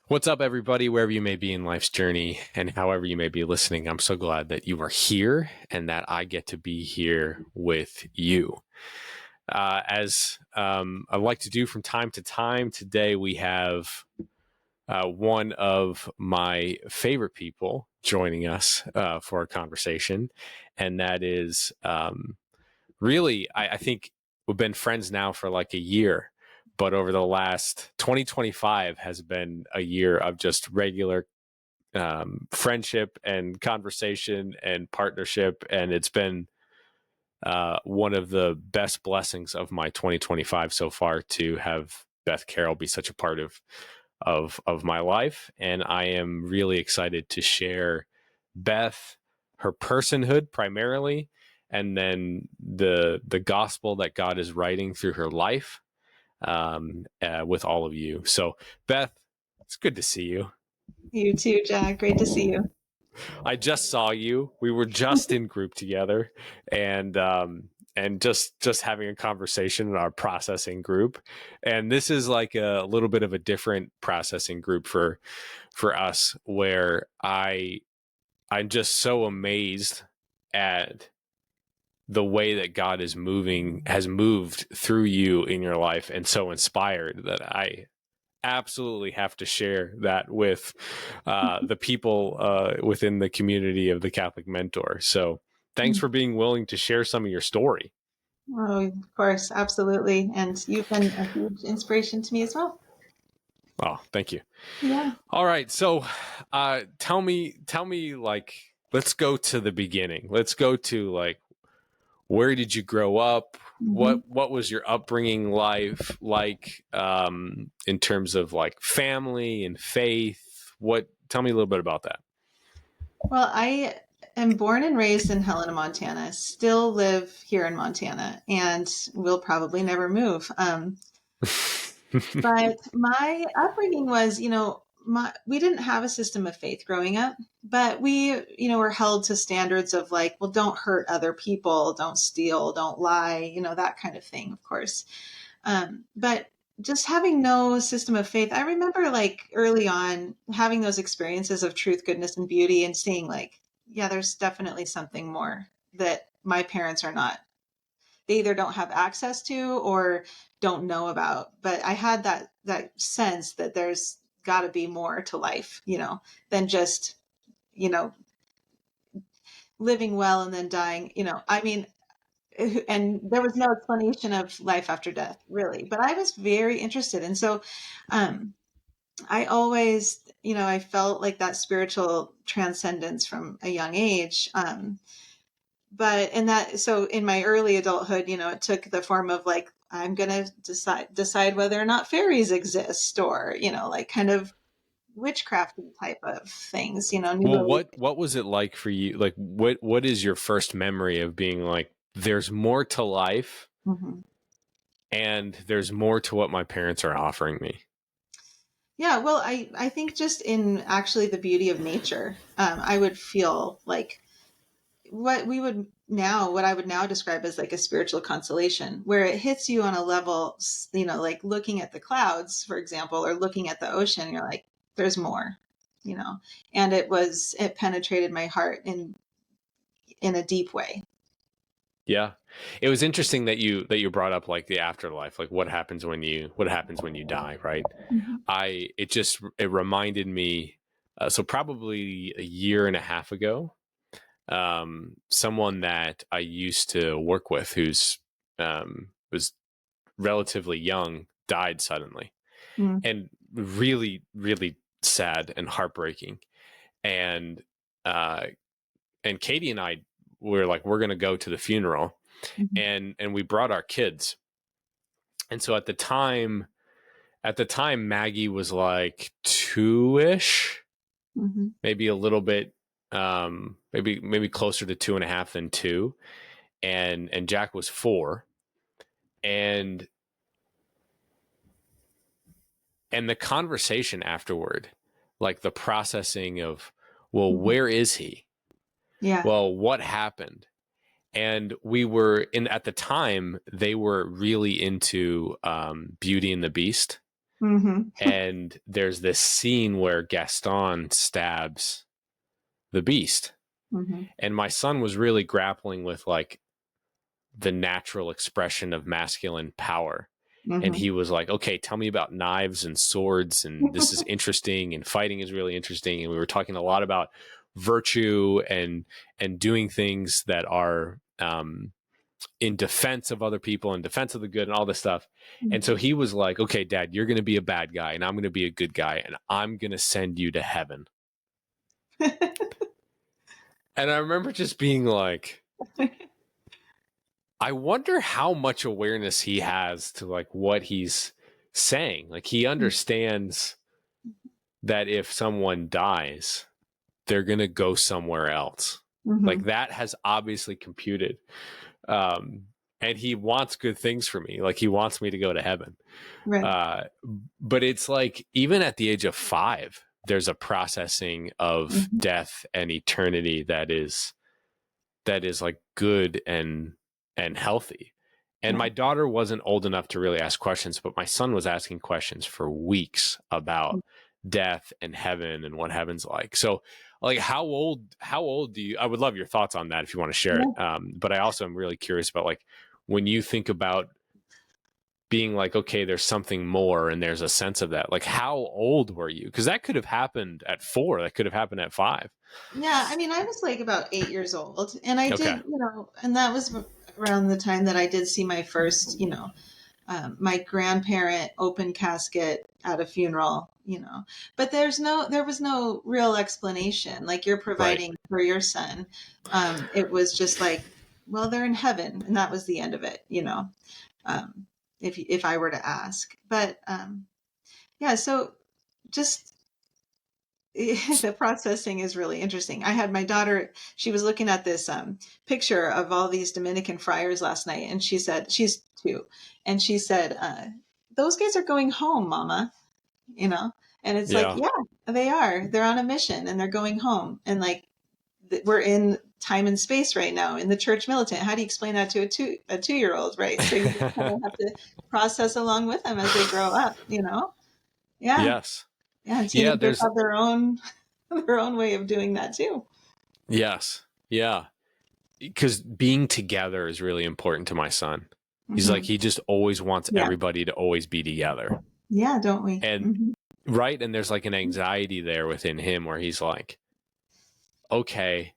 What's up, everybody, wherever you may be in life's journey and however you may be listening? I'm so glad that you are here and that I get to be here with you. As I like to do from time to time, today we have one of my favorite people joining us for a conversation. And that is really, I think we've been friends now for like a year. But over the last 2025 has been a year of just regular friendship and conversation and partnership. And it's been one of the best blessings of my 2025 so far to have Beth Carrell be such a part of my life. And I am really excited to share Beth, her personhood primarily, and then the gospel that God is writing through her life with all of you. So, Beth, it's good to see you. You too, Jack. Great to see you. I just saw you. We were just in group together, and just having a conversation in our processing group. And this is like a little bit of a different processing group for us, where I'm just so amazed at the way that God has moved through you in your life, and so inspired that I absolutely have to share that with the people within the community of the Catholic Mentor. So thanks for being willing to share some of your story. Oh, of course, absolutely. And you've been a huge inspiration to me as well. Oh, thank you. Yeah. All right. So tell me, like, let's go to the beginning. Let's go to like, where did you grow up? Mm-hmm. What was your upbringing life like in terms of like family and faith? Tell me a little bit about that. Well, I am born and raised in Helena, Montana, still live here in Montana, and will probably never move. But my upbringing was, we didn't have a system of faith growing up, but we, were held to standards of like, well, don't hurt other people, don't steal, don't lie, that kind of thing, of course. But just having no system of faith, I remember like early on having those experiences of truth, goodness, and beauty and seeing like, yeah, there's definitely something more that my parents are not. They either don't have access to or don't know about. But I had that sense that there's got to be more to life, than just, you know, living well and then dying, I mean, and there was no explanation of life after death really, but I was very interested. And so I always, I felt like that spiritual transcendence from a young age. But in that, so in my early adulthood, it took the form of like, I'm going to decide whether or not fairies exist, or, like kind of witchcrafty type of things, Well, what was it like for you? Like, what is your first memory of being like, there's more to life, Mm-hmm. and there's more to what my parents are offering me? Yeah, well, I think just in actually the beauty of nature, I would feel like what I would now describe as like a spiritual consolation, where it hits you on a level, like looking at the clouds, for example, or looking at the ocean, you're like, there's more, and it penetrated my heart in a deep way. Yeah, it was interesting that you brought up like the afterlife, like what happens when you die, right? Mm-hmm. It reminded me. So probably a year and a half ago, someone that I used to work with, who's was relatively young, died suddenly, Mm-hmm. and really, really sad and heartbreaking. And uh, and Katie and I were like, we're going to go to the funeral, and we brought our kids. And so at the time, Maggie was like 2-ish, Mm-hmm. maybe a little bit, maybe closer to 2.5 than 2, and Jack was 4, and the conversation afterward, like the processing of, well, Mm-hmm. where is he? Yeah. Well, what happened? And we were at the time, they were really into Beauty and the Beast. Mm-hmm. And there's this scene where Gaston stabs the beast. Mm-hmm. And my son was really grappling with like the natural expression of masculine power. And Mm-hmm. he was like, okay, tell me about knives and swords. And this is interesting. And fighting is really interesting. And we were talking a lot about virtue and doing things that are in defense of other people, in defense of the good and all this stuff. And so he was like, okay, Dad, you're going to be a bad guy and I'm going to be a good guy and I'm going to send you to heaven. And I remember just being like, I wonder how much awareness he has to like what he's saying. Like he understands that if someone dies, they're going to go somewhere else. Like Mm-hmm. that has obviously computed. Um, and he wants good things for me. Like he wants me to go to heaven. Right. Uh, but it's like, even at the age of 5, there's a processing of Mm-hmm. death and eternity that is like good and healthy. And Yeah. my daughter wasn't old enough to really ask questions, but my son was asking questions for weeks about death and heaven and what heaven's like. So like how old do you, I would love your thoughts on that if you want to share it. Yeah. But I also am really curious about like when you think about being like, okay, there's something more and there's a sense of that. Like how old were you? Because that could have happened at 4, that could have happened at 5. Yeah, I mean, I was like about 8 years old, and I Okay. did, and that was around the time that I did see my first, my grandparent open casket at a funeral, but there was no real explanation like you're Right. providing for your son. It was just like, well, they're in heaven, and that was the end of it, um, if I were to ask. But yeah, so just the processing is really interesting. I had my daughter, she was looking at this picture of all these Dominican friars last night, and she said, she's 2, and she said, those guys are going home, Mama, you know? And it's like, Yeah. yeah, they are. They're on a mission and they're going home. And like, we're in time and space right now in the church militant. How do you explain that to a 2-year-old, right? So you just kind of have to process along with them as they grow up, Yeah. Yes. Yeah. And Yeah. teenagers have their own their own way of doing that too. Yes. Yeah. Because being together is really important to my son. He's like, Hmm. he just always wants Yeah. everybody to always be together. Yeah. Don't we? And Hmm. right. And there's like an anxiety there within him where he's like, okay,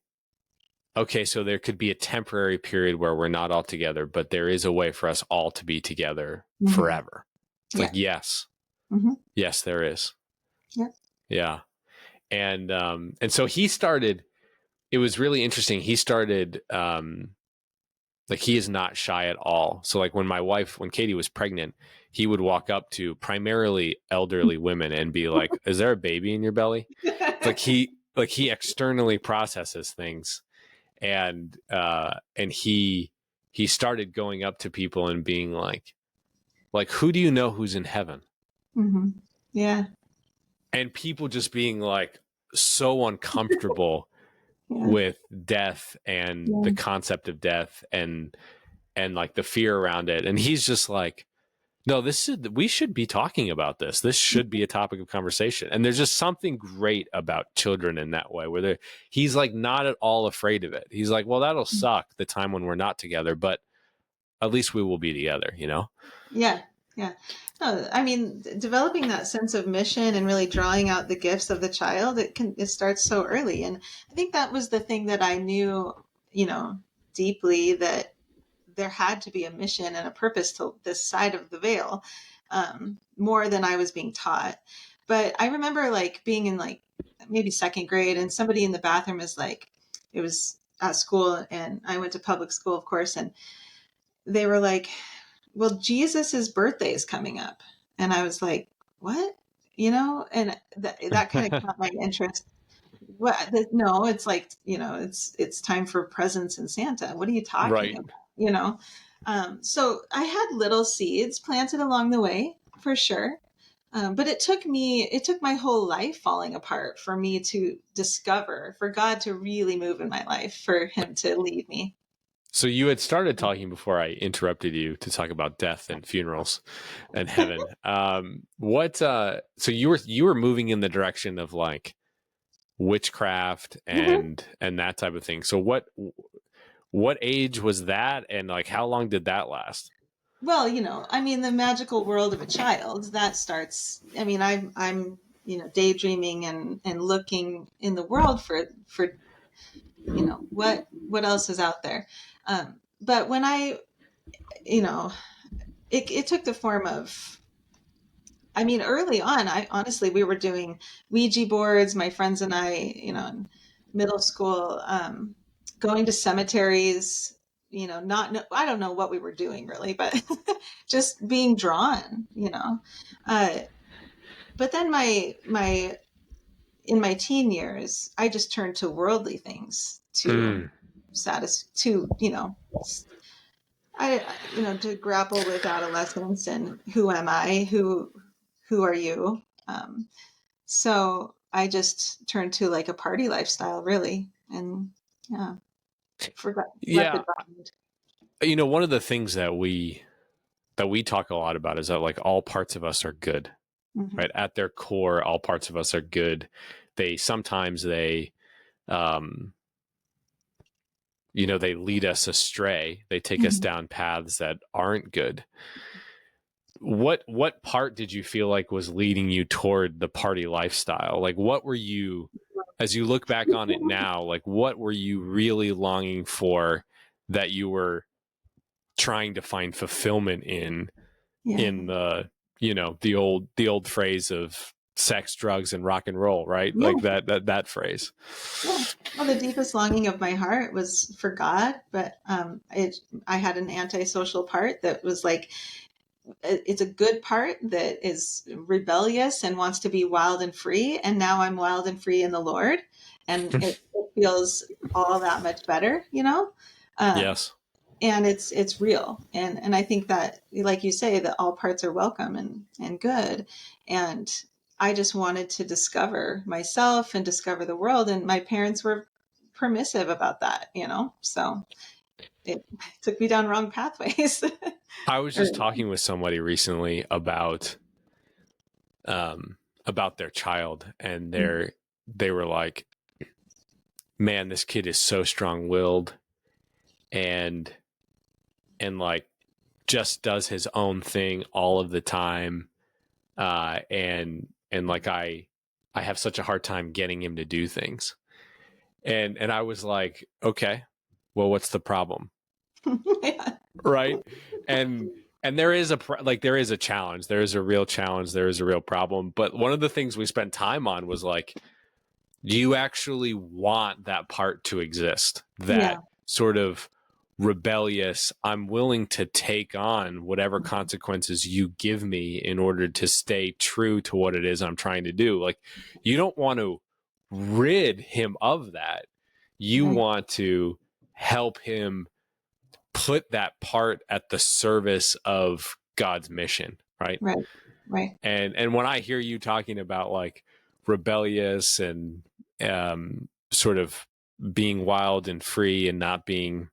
okay, so there could be a temporary period where we're not all together, but there is a way for us all to be together Hmm. forever. It's like, Yeah. yes, Hmm. yes, there is. Yeah. Yeah. And so he started, it was really interesting. He started, like he is not shy at all. So like when Katie was pregnant, he would walk up to primarily elderly women and be like, is there a baby in your belly? It's like he externally processes things. And he started going up to people and being like, who do you know who's in heaven? Hmm. Yeah. And people just being like so uncomfortable Yeah. with death and Yeah. the concept of death and like the fear around it. And he's just like, no, we should be talking about this. This should be a topic of conversation. And there's just something great about children in that way, where he's like not at all afraid of it. He's like, well, that'll suck the time when we're not together, but at least we will be together, you know? Yeah. Yeah. No, I mean, developing that sense of mission and really drawing out the gifts of the child, it starts so early. And I think that was the thing that I knew, you know, deeply, that there had to be a mission and a purpose to this side of the veil, more than I was being taught. But I remember like being in like maybe second grade, and somebody in the bathroom is like, it was at school, and I went to public school, of course, and they were like, well, Jesus's birthday is coming up. And I was like, what? And that kind of caught my interest. What? No, it's like, it's time for presents and Santa. What are you talking Right. about? So I had little seeds planted along the way, for sure. But it took my whole life falling apart for me to discover, for God to really move in my life, for him to lead me. So you had started talking before I interrupted you to talk about death and funerals and heaven. So you were moving in the direction of like witchcraft Mhm. and that type of thing. So what age was that, and like how long did that last? Well, I mean, the magical world of a child that starts. I mean, I'm daydreaming and looking in the world for what else is out there. But when you know, it took the form of. I mean, early on, I honestly we were doing Ouija boards. My friends and I, in middle school, going to cemeteries. Not I don't know what we were doing really, but just being drawn. Uh, but then my in my teen years, I just turned to worldly things to Mm. to to grapple with adolescence and who am I, who are you. So I just turned to like a party lifestyle, really, and yeah, forgot left Yeah, it behind. one of the things that we talk a lot about is that like all parts of us are good, Hmm. right? At their core, all parts of us are good. They sometimes they um they lead us astray. They take us Hmm. down paths that aren't good. What part did you feel like was leading you toward the party lifestyle? Like what were you, as you look back on it now, like what were you really longing for that you were trying to find fulfillment Yeah, in the old phrase of sex, drugs, and rock and roll, right? Like yeah, that phrase. yeah. Well, the deepest longing of my heart was for God, but I had an antisocial part that was like it's a good part that is rebellious and wants to be wild and free, and now I'm wild and free in the Lord, and it feels all that much better, um, Yes. and it's real, and I think that, like you say, that all parts are welcome and good, and I just wanted to discover myself and discover the world, and my parents were permissive about that, so it took me down wrong pathways. I was just talking with somebody recently um about their child, and they were like, man, this kid is so strong-willed and like just does his own thing all of the time, and like I have such a hard time getting him to do things. And I was like, okay, well, what's the problem? Yeah. Right. And there is there is a challenge, there is a real challenge, there is a real problem. But one of the things we spent time on was like, do you actually want that part to exist, that Yeah. sort of rebellious, I'm willing to take on whatever consequences you give me in order to stay true to what it is I'm trying to do? Like, you don't want to rid him of that, you Right. want to help him put that part at the service of God's mission, right? Right. Right. And when I hear you talking about like rebellious and sort of being wild and free and not being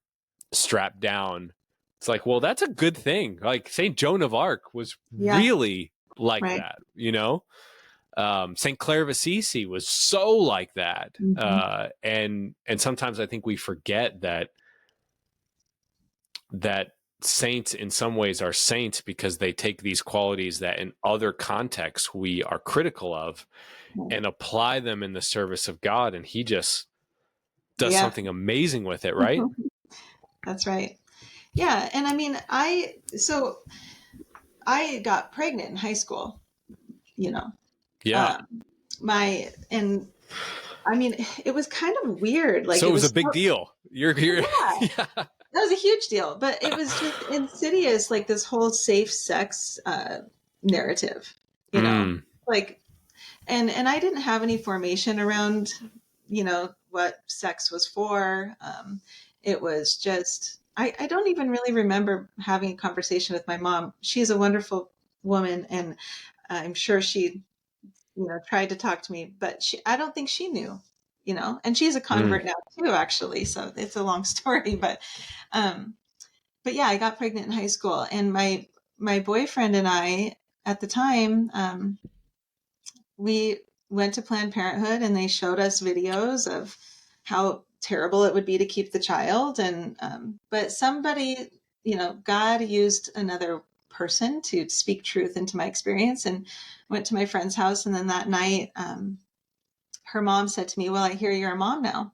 strapped down, it's like, well, that's a good thing. Like Saint Joan of Arc was Yeah. really like Right. that, Saint Clare of Assisi was so like that, Hmm. and sometimes I think we forget that saints in some ways are saints because they take these qualities that in other contexts we are critical of Right. and apply them in the service of God, and he just does Yeah. something amazing with it, right? That's right. Yeah. And I mean, I got pregnant in high school, you know, Yeah. um, and I mean, it was kind of weird. Like So it it was a was, big deal. You're yeah, yeah. that was a huge deal, but it was just insidious, like this whole safe sex, narrative, Mm, like, and I didn't have any formation around, what sex was for. It was just I don't even really remember having a conversation with my mom. She's a wonderful woman, and I'm sure she tried to talk to me, but I don't think she knew. and she's a Mm. convert now too, actually. So it's a long story, um, but yeah, I got pregnant in high school, and my boyfriend and I at the time, we went to Planned Parenthood, and they showed us videos of how terrible it would be to keep the child. And but somebody, God used another person to speak truth into my experience, and went to my friend's house. And then that night, her mom said to me, "Well, I hear you're a mom now."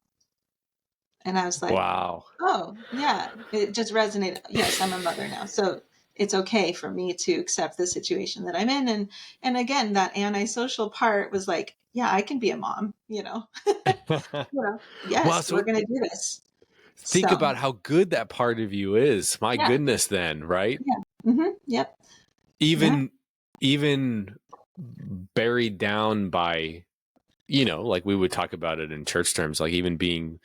And I was like, Wow. "Oh, yeah." It just resonated. Yes, I'm a mother now. So it's okay for me to accept the situation that I'm in. And again, that antisocial part was like, yeah, I can be a mom, Wow. Yes, we're So going to do this. think So, about how good that part of you is. My yeah, goodness, then, right? yeah. Yep. Yeah. Even, even buried down by, like we would talk about it in church terms, like even being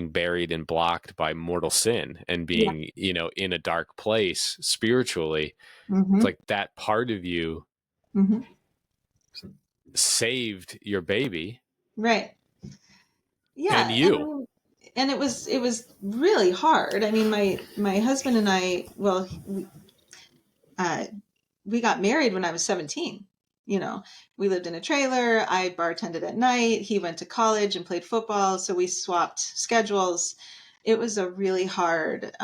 buried and blocked by mortal sin and Yeah. being, in a dark place spiritually. It's hmm like that part of you hmm saved your baby Right. and Yeah. And I you. mean, and it was really hard. I mean, my husband and I, well, uh, we got married when I was 17. We lived in a trailer. I bartended at night. He went to college and played football. So we swapped schedules. It was a really hard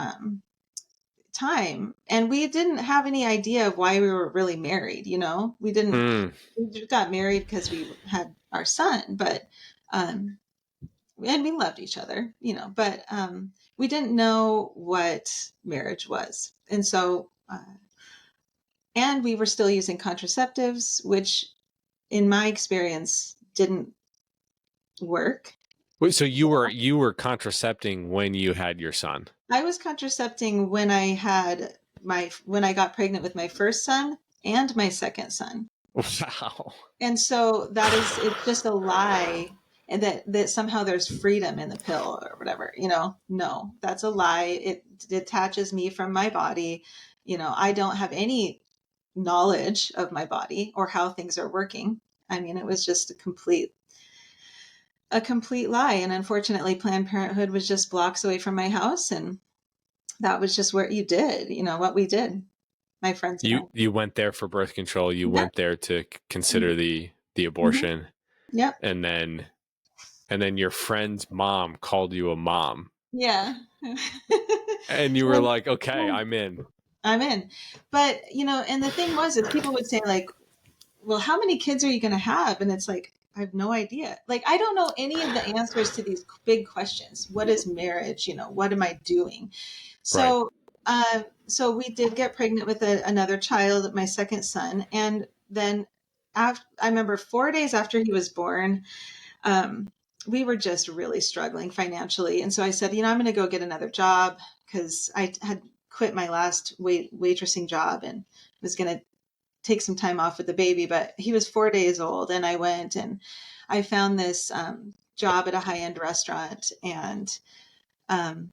time. And we didn't have any idea of why we were really married. Mm. We got married because we had our son, and we loved each other, but we didn't know what marriage was. And so, and we were still using contraceptives, which in my experience didn't work. Wait, so you were contracepting when you had your son? I was contracepting when I got pregnant with my first son and my second son. Wow. And so it's just a lie, and that somehow there's freedom in the pill or whatever, no, that's a lie. It detaches me from my body. I don't have any knowledge of my body or how things are working. I mean, it was just a complete lie. And unfortunately, Planned Parenthood was just blocks away from my house. And that was just what what we did, my friends and I. You went there for birth control. You Yeah. went there to consider the hmm abortion, Yep. and then your friend's mom called you a mom, Yeah. and you were Well, like, "Okay, yeah, I'm in." I'm in. But, and the thing was, is people would say, like, well, how many kids are you going to have? And it's like, I have no idea. Like, I don't know any of the answers to these big questions. What is marriage? What am I doing? Right. So we did get pregnant with another child, my second son. And then I remember 4 days after he was born, um, we were just really struggling financially. And so I said, I'm going to go get another job, because I had quit my last waitressing job and was going to take some time off with the baby. But he was 4 days old, and I went and I found this job at a high end restaurant. And um,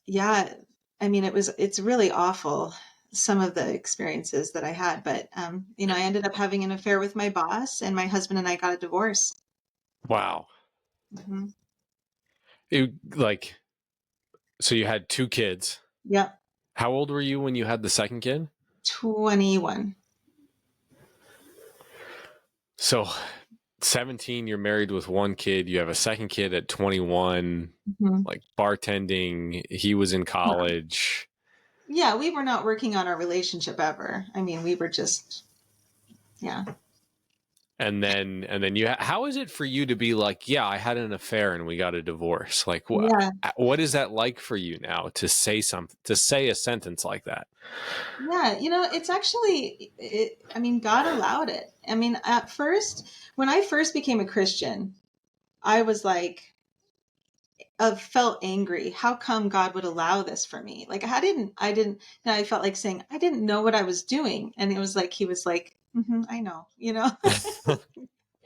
yeah, I mean, it's really awful, some of the experiences that I had. But I ended up having an affair with my boss, and my husband and I got a divorce. Wow. hmm Like, so you had two kids. Yep. How old were you when you had the second kid? 21. So 17, you're married with one kid. You have a second kid at 21, hmm like bartending. He was in college. Yeah, we were not working on our relationship ever. I mean, we were just, yeah. And then how is it for you to be like, yeah, I had an affair and we got a divorce? Like, Yeah. what is that like for you now to say a sentence like that? Yeah. It's actually, I mean, God allowed it. I mean, at first, when I first became a Christian, I was like, felt angry. How come God would allow this for me? Like, and I felt like saying, I didn't know what I was doing. And it was like, he was like, I know.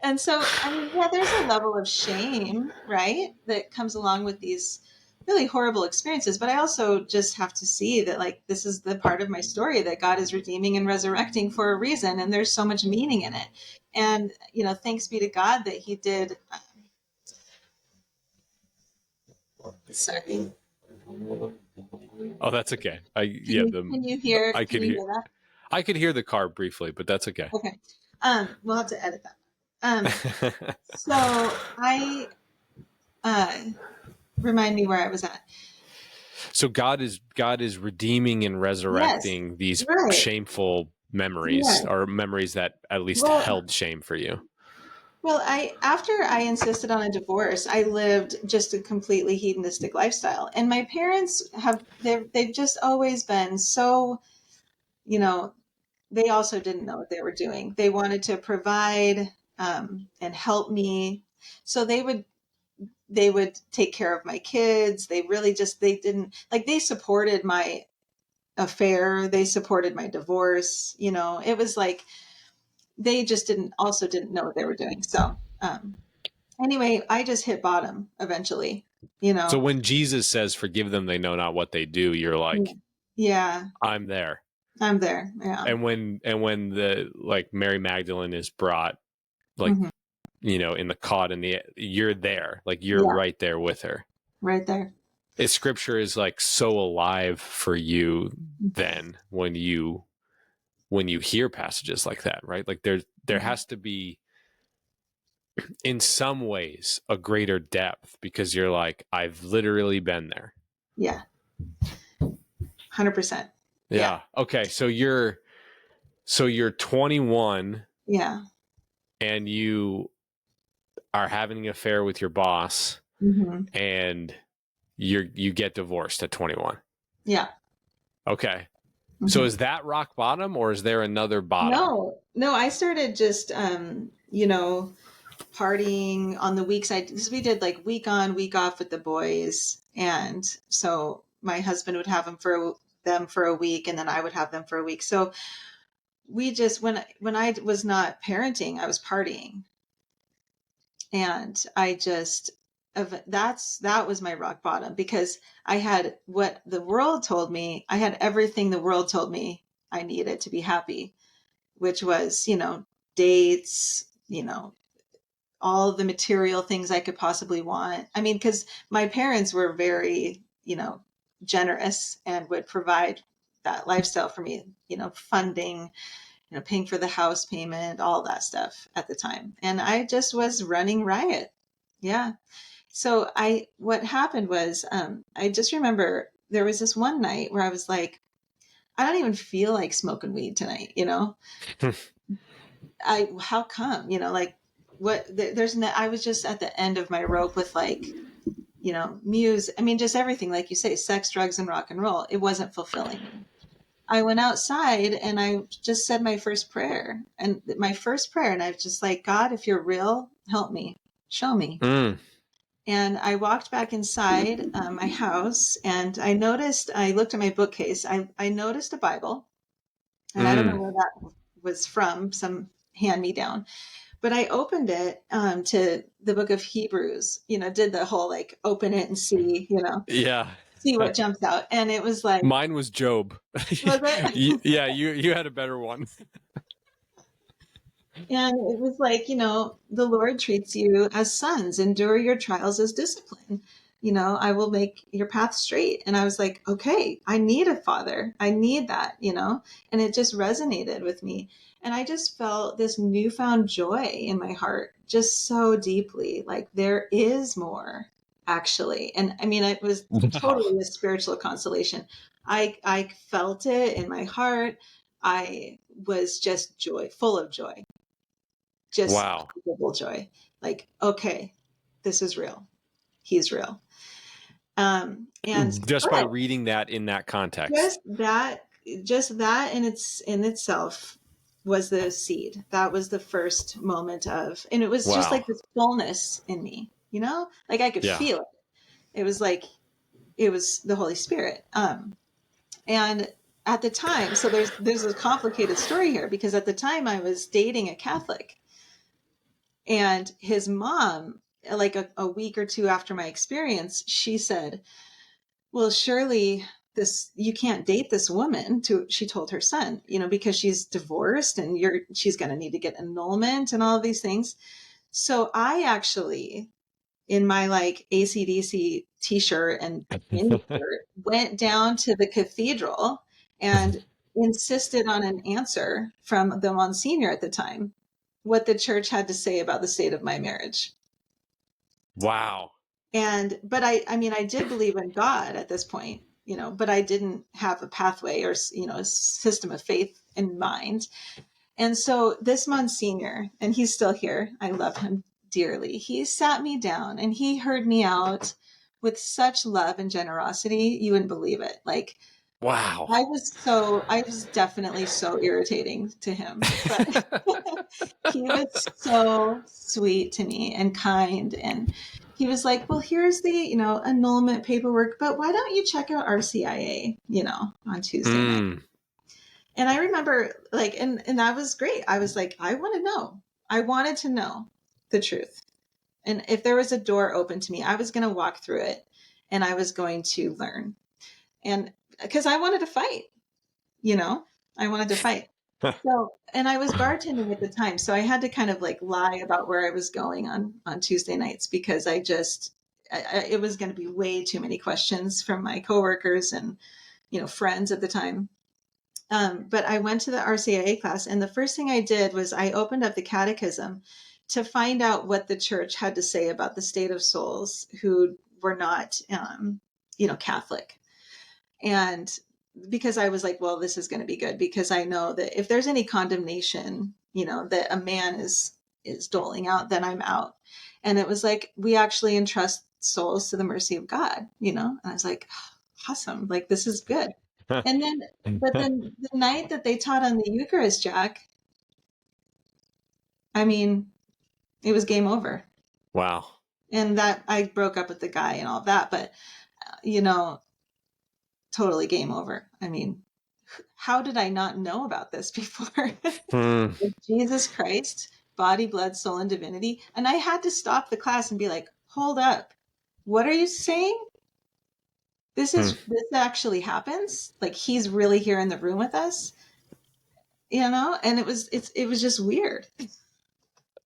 And so, I mean, yeah, there's a level of shame, right, that comes along with these really horrible experiences. But I also just have to see that, like, this is the part of my story that God is redeeming and resurrecting for a reason. And there's so much meaning in it. And, thanks be to God that he did Sorry. Oh, that's okay. I Can could you hear hear that? I could hear the car briefly, but that's okay. Okay. We'll have to edit that. So uh remind me where I was at. So God is redeeming and Yes. resurrecting these Right. shameful memories, Right. or memories that at least Well, held shame for you. well, I after I insisted on a divorce, I lived just a completely hedonistic lifestyle. And my parents they've just always been so, you know, they also didn't know what they were doing. They wanted to provide and help me. So they would take care of my kids. They really just they didn't like they supported my affair. They supported my divorce. It was like they just didn't know what they were doing. So anyway, I just hit bottom eventually. You So know, when Jesus says, "Forgive them; they know not what they do," you're yeah, like, yeah, "I'm there." I'm there. Yeah. And when the like Mary Magdalene is brought, like, Hmm. in the caught in the, you're there, like you're Yeah, right there with her. right there. Scripture is like so alive for you then when you hear passages like that, right? Like there Mhm. has to be in some ways a greater depth because you're like, I've literally been there. Yeah, 100%. Yeah, Yeah. Okay. So you're 21 yeah. and you are having an affair with your boss Hmm. and you get divorced at 21. Yeah. Okay. So Hmm. is that rock bottom or is there another bottom? No, no, I started just, partying on the weeks because we did like week on, week off with the boys. And so my husband would have them for a week and then I would have them for a week. So we just, when I was not parenting, I was partying. And I just, that was my rock bottom because I had what the world told me. I had everything the world told me I needed to be happy, which was, dates, all the material things I could possibly want. I mean, because my parents were very, generous and would provide that lifestyle for me, funding, paying for the house payment, all that stuff at the time. And I just was running riot. Yeah. So what happened was, I just remember there was this one night where I was like, I don't even feel like smoking weed tonight, how come, like what there's no, I was just at the end of my rope with like, music. I mean, just everything, like you say, sex, drugs, and rock and roll. It wasn't fulfilling me. I went outside and I just said my first prayer. And I was just like, God, if you're real, help me, show me. Mm. And I walked back inside my house and I looked at my bookcase. I noticed a Bible and I don't know Mm. where that was from, some hand me down. But I opened it to the book of Hebrews, did the whole like open it and see, Yeah. see what jumps out. And it was like, Mine was Job. was it? Yeah, you had a better one. And it was like, the Lord treats you as sons, endure your trials as discipline. I will make your path straight. And I was like, okay, I need a father. I need that, and it just resonated with me. And I just felt this newfound joy in my heart, just so deeply. Like there is more actually. And I mean, it was Wow. totally a spiritual consolation. I felt it in my heart. I was just full of joy, just Wow. unbelievable joy. Like, okay, this is real. He's real. And Just all by right, reading that in that context. just that, just that in itself was the seed. That was the first moment of, and it was just Wow. like this fullness in me, like I could Yeah. feel it. It was like, it was the Holy Spirit. And at the time, so there's a complicated story here because at the time I was dating a Catholic. And his mom, like a week or two after my experience, she said, well, surely you can't date this woman she told her son, because she's divorced and she's going to need to get annulment and all of these things. So I actually in my like ACDC t-shirt and mini skirt, went down to the cathedral and insisted on an answer from the Monsignor at the time, what the church had to say about the state of my marriage. Wow. And, but I mean, I did believe in God at this point, you know, but I didn't have a pathway or, you know, a system of faith in mind. And so this Monsignor, and he's still here, I love him dearly. He sat me down and he heard me out with such love and generosity. You wouldn't believe it. Like, Wow. I was definitely so irritating to him, but he was so sweet to me and kind. And he was like, well, here's the, you know, annulment paperwork, but why don't you check out RCIA, you know, on Tuesday night? Mm. And I remember like, and that was great. I was like, I want to know. I wanted to know the truth. And if there was a door open to me, I was going to walk through it and I was going to learn. And because I wanted to fight, you know, I wanted to fight. So, and I was bartending at the time. So I had to kind of like lie about where I was going on Tuesday nights because it was going to be way too many questions from my coworkers and, you know, friends at the time. But I went to the RCIA class, and the first thing I did was I opened up the catechism to find out what the church had to say about the state of souls who were not, you know, Catholic. And because I was like, well, this is going to be good because I know that if there's any condemnation, you know, that a man is doling out, then I'm out. And it was like, we actually entrust souls to the mercy of God, you know? And I was like, awesome, like this is good. And then, but then the night that they taught on the Eucharist, Jack, I mean, it was game over. Wow. And that I broke up with the guy and all that, but you know, totally game over. I mean, how did I not know about this before? Mm. Jesus Christ, body, blood, soul, and divinity. And I had to stop the class and be like, hold up. What are you saying? Mm. This actually happens? Like he's really here in the room with us, you know? And it was just weird.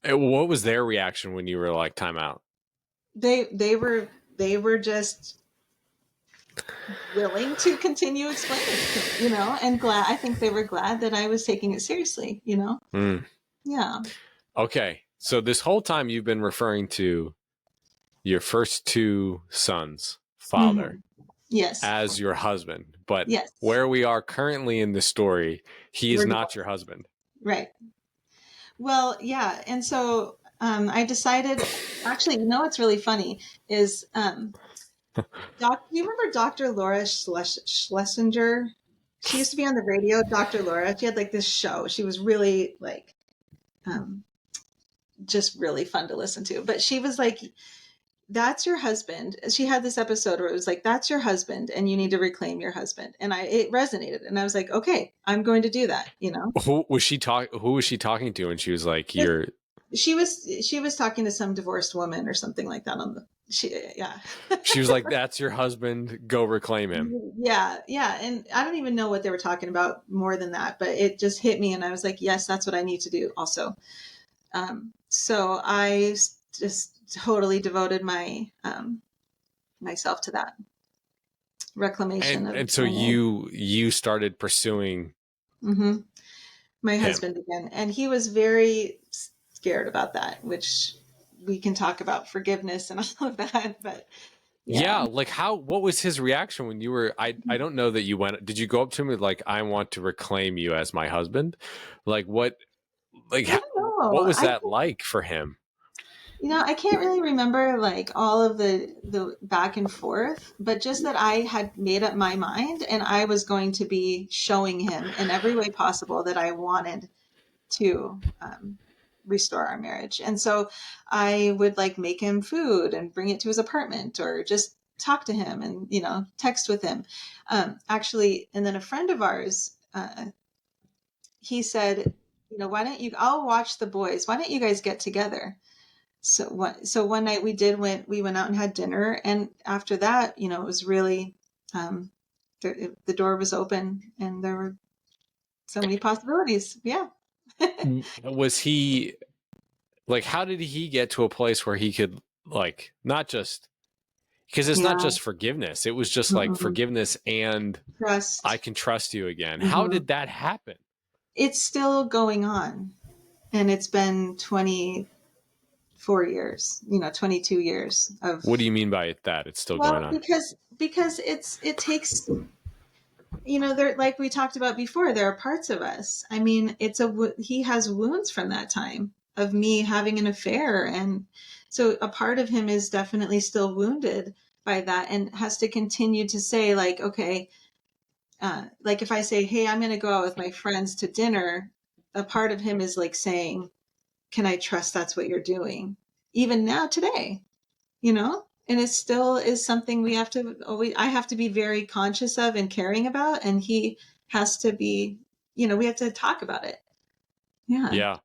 What was their reaction when you were like, time out? They were just willing to continue explaining, you know, and glad, I think they were glad that I was taking it seriously, you know? Mm. Yeah. Okay. So this whole time you've been referring to your first two sons' father Mm-hmm. Yes. as your husband, but Yes. where we are currently in the story, he is We're not your husband. right. Well, yeah. And so I decided, actually, you know what's really funny is, do you remember Dr. Laura Schlesinger? She used to be on the radio, Dr. Laura. She had like this show. She was really like, um, just really fun to listen to. But she was like, that's your husband. She had this episode where it was like, that's your husband and you need to reclaim your husband. And it resonated. And I was like, okay, I'm going to do that, you know? Who was she talking to? And she was like, you're, She was talking to some divorced woman or something like that on the yeah. she was like, that's your husband. Go reclaim him. Yeah, and I don't even know what they were talking about more than that, but it just hit me, and I was like, yes, that's what I need to do. Also, so I just totally devoted myself to that reclamation of And so my marriage. you started pursuing Hmm. My him. husband again, and he was very scared about that, which we can talk about forgiveness and all of that, but yeah. Yeah, like what was his reaction when you were I don't know that you went, did you go up to him with like, I want to reclaim you as my husband? Like what, like I don't what know. was that like for him? You know, I can't really remember like all of the back and forth, but just that I had made up my mind and I was going to be showing him in every way possible that I wanted to restore our marriage. And so I would like make him food and bring it to his apartment or just talk to him and, you know, text with him. Actually, and then a friend of ours, he said, you know, why don't you, I'll watch the boys. Why don't you guys get together? So one night we went out and had dinner. And after that, you know, it was really, the door was open and there were so many possibilities. Yeah. Was he like, how did he get to a place where he could like not just because it's not Yeah. just forgiveness. It was just like Mm-mm. forgiveness and I Trust. can trust you again. How Hmm. did that happen? It's still going on. And it's been 24 years, 22 years of, What do you mean by that? It's still going well, on. because it takes, there, like we talked about before, there are parts of us. I mean, he has wounds from that time of me having an affair. And so a part of him is definitely still wounded by that and has to continue to say, like, okay, like if I say, hey, I'm going to go out with my friends to dinner, a part of him is like saying, can I trust that's what you're doing? Even now today, and it still is something we have to always, I have to be very conscious of and caring about. And he has to be, we have to talk about it. Yeah. Yeah.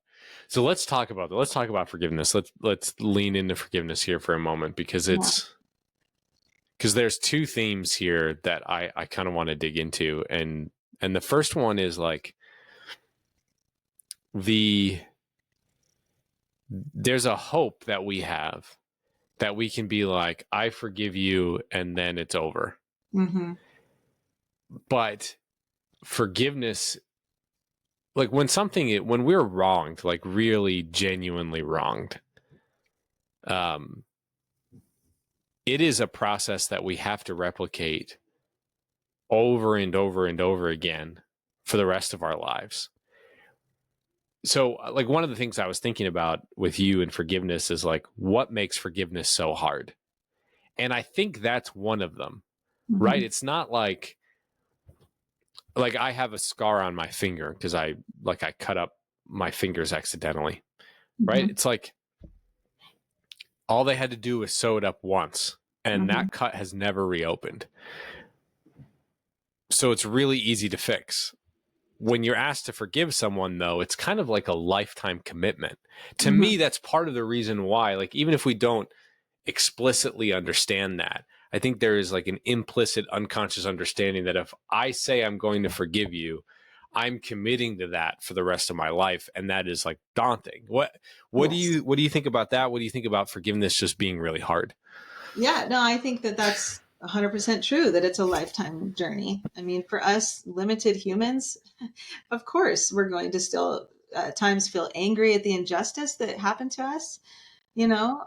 So let's talk about that. Let's talk about forgiveness. Let's lean into forgiveness here for a moment Yeah. because there's two themes here that I kind of want to dig into. And the first one is like the there's a hope that we have that we can be like, I forgive you, and then it's over. Mm-hmm. But forgiveness, like when we're wronged, like really genuinely wronged, um, it is a process that we have to replicate over and over and over again for the rest of our lives. So, like, one of the things I was thinking about with you and forgiveness is like, what makes forgiveness so hard? And I think that's one of them, right? Mm-hmm. It's not like I have a scar on my finger because I cut up my fingers accidentally, right? Mm-hmm. It's like all they had to do was sew it up once, and Mm-hmm. that cut has never reopened. So it's really easy to fix. When you're asked to forgive someone, though, it's kind of like a lifetime commitment. To Mm-hmm. me, that's part of the reason why, like, even if we don't explicitly understand that, I think there is like an implicit unconscious understanding that if I say I'm going to forgive you, I'm committing to that for the rest of my life, and that is like daunting. Yes. What do you think about that? What do you think about forgiveness just being really hard? Yeah, no, I think that that's 100% true, that it's a lifetime journey. I mean, for us limited humans, of course, we're going to still at times feel angry at the injustice that happened to us. You know,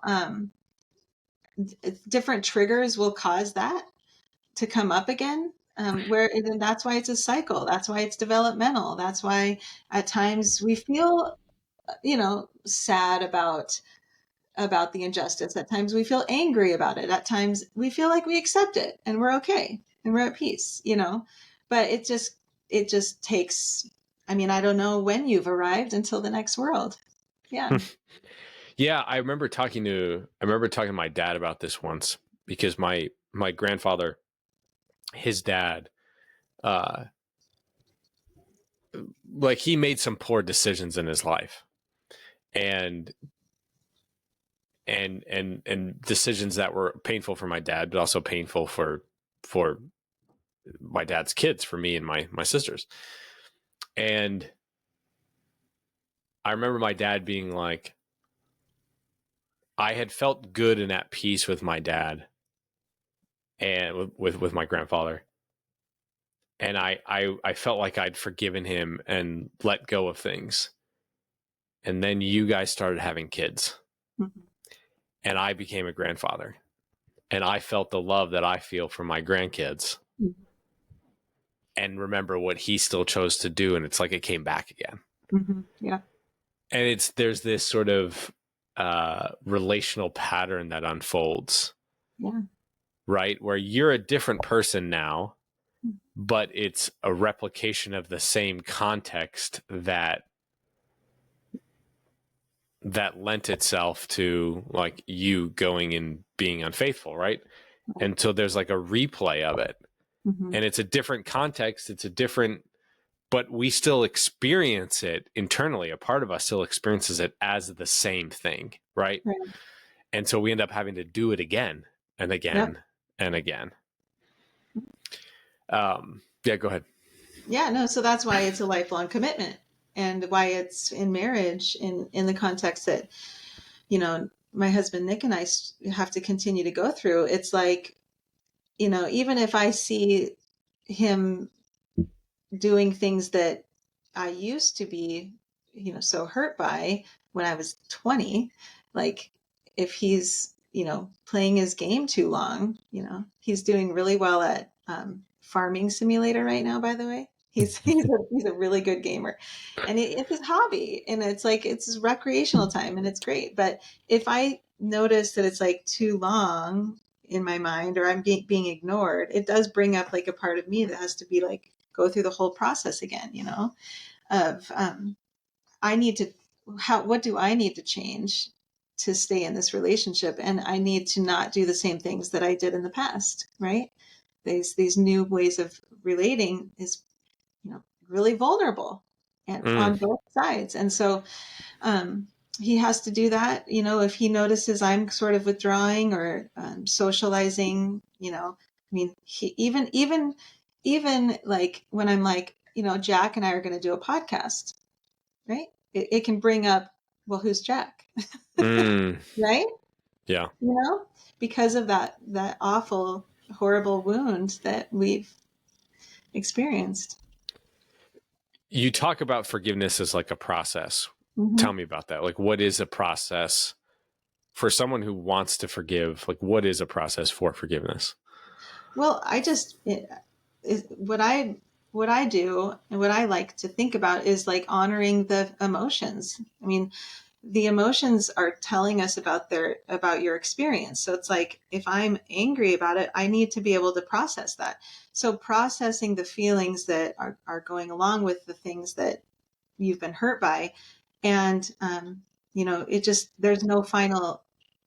different triggers will cause that to come up again. And that's why it's a cycle. That's why it's developmental. That's why at times we feel, sad about the injustice. At times we feel angry about it. At times we feel like we accept it and we're okay and we're at peace. But it just takes, I mean, I don't know when you've arrived until the next world. Yeah. Yeah, I remember talking to my dad about this once because my grandfather, his dad, uh, like he made some poor decisions in his life, and and decisions that were painful for my dad, but also painful for my dad's kids, for me and my sisters. And I remember my dad being like, I had felt good and at peace with my dad and with my grandfather, and I felt like I'd forgiven him and let go of things. And then you guys started having kids, Mhm. and I became a grandfather, and I felt the love that I feel for my grandkids, and remember what he still chose to do, and it's like it came back again. Mhm. Yeah. And there's this sort of relational pattern that unfolds, Yeah. right, where you're a different person now, but it's a replication of the same context that lent itself to like you going and being unfaithful, right? Right. And so there's like a replay of it, Mhm. and it's a different context, it's a different, but we still experience it internally. A part of us still experiences it as the same thing, right? Right. And so we end up having to do it again and Yep. again and again. Yeah, go ahead. Yeah, no, so that's why it's a lifelong commitment and why it's in marriage in the context that, you know, my husband Nick and I have to continue to go through. It's like, even if I see him doing things that I used to be, so hurt by when I was 20, like if he's, playing his game too long, he's doing really well at Farming Simulator right now, by the way. He's a really good gamer, and it's his hobby, and it's like it's his recreational time, and it's great. But if I notice that it's like too long in my mind, or I'm being ignored, it does bring up like a part of me that has to be like go through the whole process again, of I need to, what do I need to change to stay in this relationship? And I need to not do the same things that I did in the past, right? These new ways of relating is, really vulnerable and Mm, on both sides. And so, um, he has to do that, if he notices I'm sort of withdrawing or socializing, I mean, he even like when I'm like, Jack and I are going to do a podcast, right? It can bring up, well, who's Jack? mm, Right? yeah. You know, because of that awful, horrible wound that we've experienced. You talk about forgiveness as like a process. Tell Hmm. me about that. Like, what is a process for someone who wants to forgive? Like, what is a process for forgiveness? Well, what I do and what I like to think about is like honoring the emotions. I mean, the emotions are telling us about your experience. So it's like if I'm angry about it, I need to be able to process that. So processing the feelings that are going along with the things that you've been hurt by, and it just there's no final.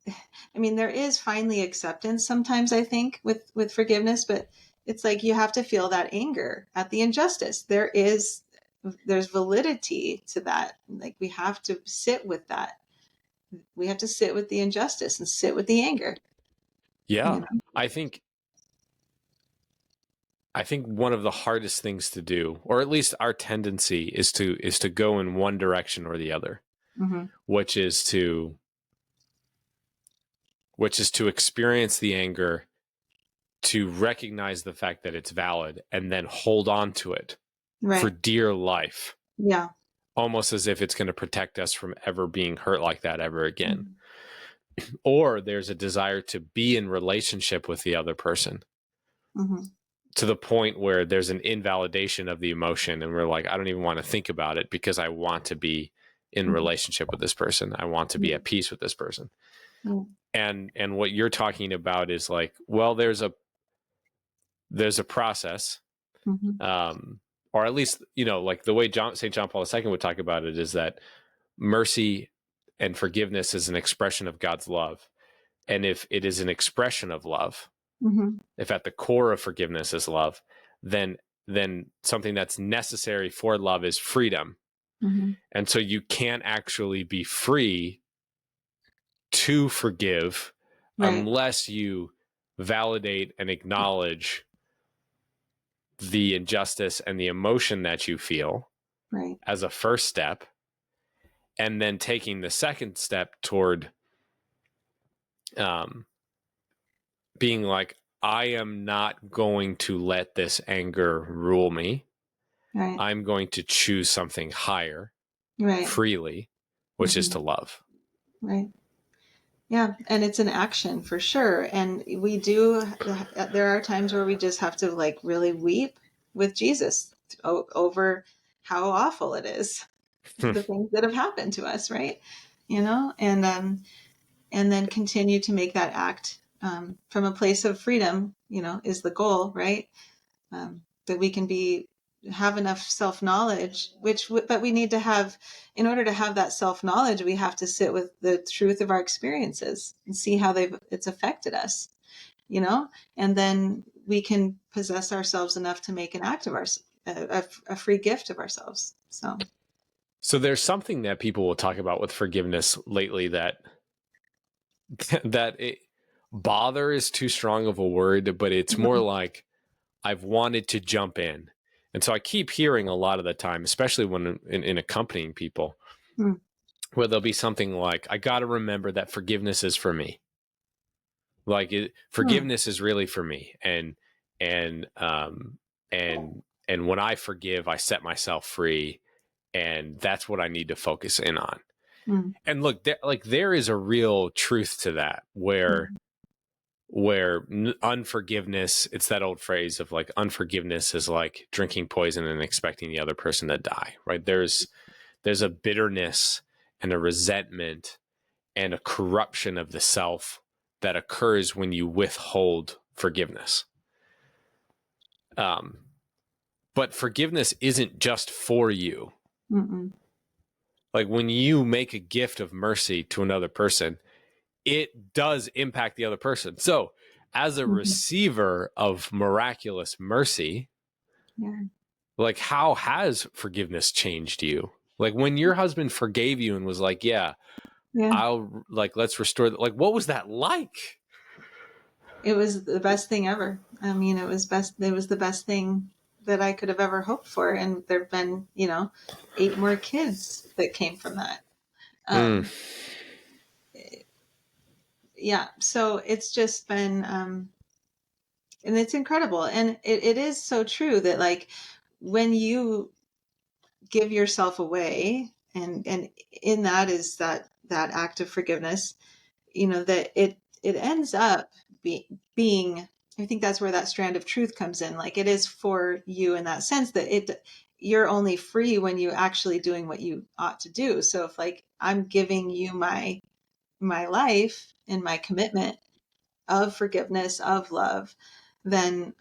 I mean, there is finally acceptance sometimes, I think, with forgiveness, but it's like you have to feel that anger at the injustice. There's validity to that. Like we have to sit with that. We have to sit with the injustice and sit with the anger. Yeah. You know. I think one of the hardest things to do, or at least our tendency is to go in one direction or the other, Hmm. which is to experience the anger, to recognize the fact that it's valid, and then hold on to it for Right. dear life, Yeah. almost as if it's going to protect us from ever being hurt like that ever again. Hmm. Or there's a desire to be in relationship with the other person Hmm. to the point where there's an invalidation of the emotion, and we're like, I don't even want to think about it because I want to be in Hmm. relationship with this person. I want to be at peace with this person. Yeah. And what you're talking about is like, well, there's a process, Hmm. um, or at least, like the way St. John Paul II would talk about it is that mercy and forgiveness is an expression of God's love. And if it is an expression of love, Hmm. if at the core of forgiveness is love, then something that's necessary for love is freedom. Hmm. And so you can't actually be free to forgive Right. unless you validate and acknowledge the injustice and the emotion that you feel Right. as a first step, and then taking the second step toward um, being like, I am not going to let this anger rule me. Right. I'm going to choose something higher Right. freely, which is Hmm. to love. Right. Yeah, and it's an action for sure. And there are times where we just have to like really weep with Jesus over how awful it is, the things that have happened to us, right? And then continue to make that act from a place of freedom, is the goal, right? That we can have enough self knowledge, but we need to have, in order to have that self knowledge, we have to sit with the truth of our experiences and see how it's affected us, you know, and then we can possess ourselves enough to make an act of a free gift of ourselves. So there's something that people will talk about with forgiveness lately that that it, bother is too strong of a word, but it's more Mhm. like I've wanted to jump in. And so I keep hearing a lot of the time, especially when in accompanying people, Mhm. where there'll be something like, I got to remember that forgiveness is for me. Like Hmm. forgiveness is really for me. And, and when I forgive, I set myself free, and that's what I need to focus in on. Hmm. And look, there is a real truth to that, where unforgiveness, it's that old phrase of like, unforgiveness is like drinking poison and expecting the other person to die, right? There's a bitterness and a resentment and a corruption of the self that occurs when you withhold forgiveness. Um, but forgiveness isn't just for you. Mm-mm. Like when you make a gift of mercy to another person, it does impact the other person. So, as a Mhm. receiver of miraculous mercy, Yeah. like how has forgiveness changed you? Like when your husband forgave you and was like, "Yeah, Yeah. I'll like let's restore." Like, what was that like? It was the best thing ever. I mean, it was the best thing that I could have ever hoped for. And there've been, 8 more kids that came from that. Mm, Um, yeah. So it's just been, and it's incredible. And it is so true that like when you give yourself away, and in that is that act of forgiveness, that it ends up being, I think that's where that strand of truth comes in. Like it is for you in that sense that you're only free when you actually doing what you ought to do. So if like I'm giving you my life and my commitment of forgiveness, of love, then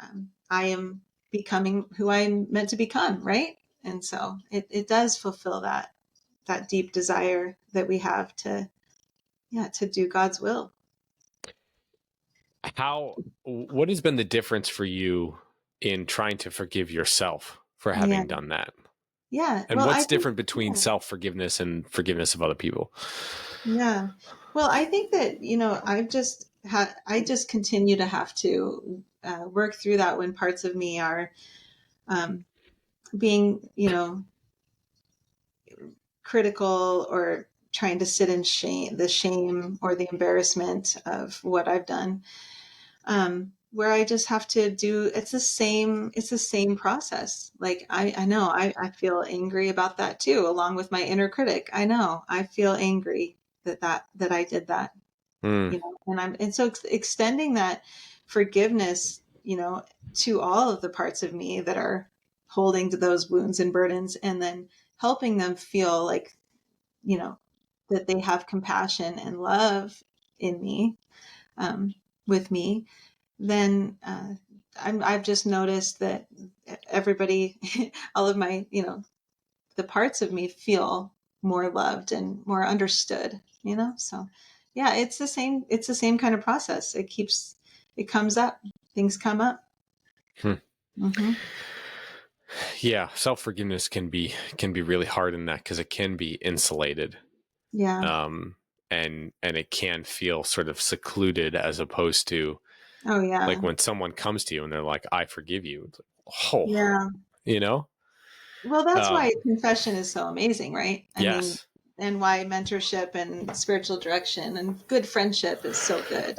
I am becoming who I'm meant to become, right? And so it does fulfill that deep desire that we have to, yeah, to do God's will. what has been the difference for you in trying to forgive yourself for Yeah. having done that? Yeah. And Well, I what's think, different between yeah. self-forgiveness and forgiveness of other people? Yeah. Well, I think that, I just continue to have to work through that when parts of me are um, being, critical or trying to sit in the shame or the embarrassment of what I've done. Where I just have to do, it's the same process. Like I know I feel angry about that too, along with my inner critic. I know I feel angry that I did that, Mm, and so extending that forgiveness, to all of the parts of me that are holding to those wounds and burdens, and then helping them feel like, you know, that they have compassion and love in me, um, with me, then I've just noticed that everybody, all of my, the parts of me feel more loved and more understood, So yeah, it's the same kind of process. It comes up, things come up. hmm. Hmm. Yeah, self-forgiveness can be really hard in that because it can be insulated. Yeah. Um, and it can feel sort of secluded, as opposed to Oh like yeah. when someone comes to you and they're like, I forgive you. It's like, oh, Yeah. you know? Well, that's Um, why confession is so amazing, right? I mean, yes. and why mentorship and spiritual direction and good friendship is so good.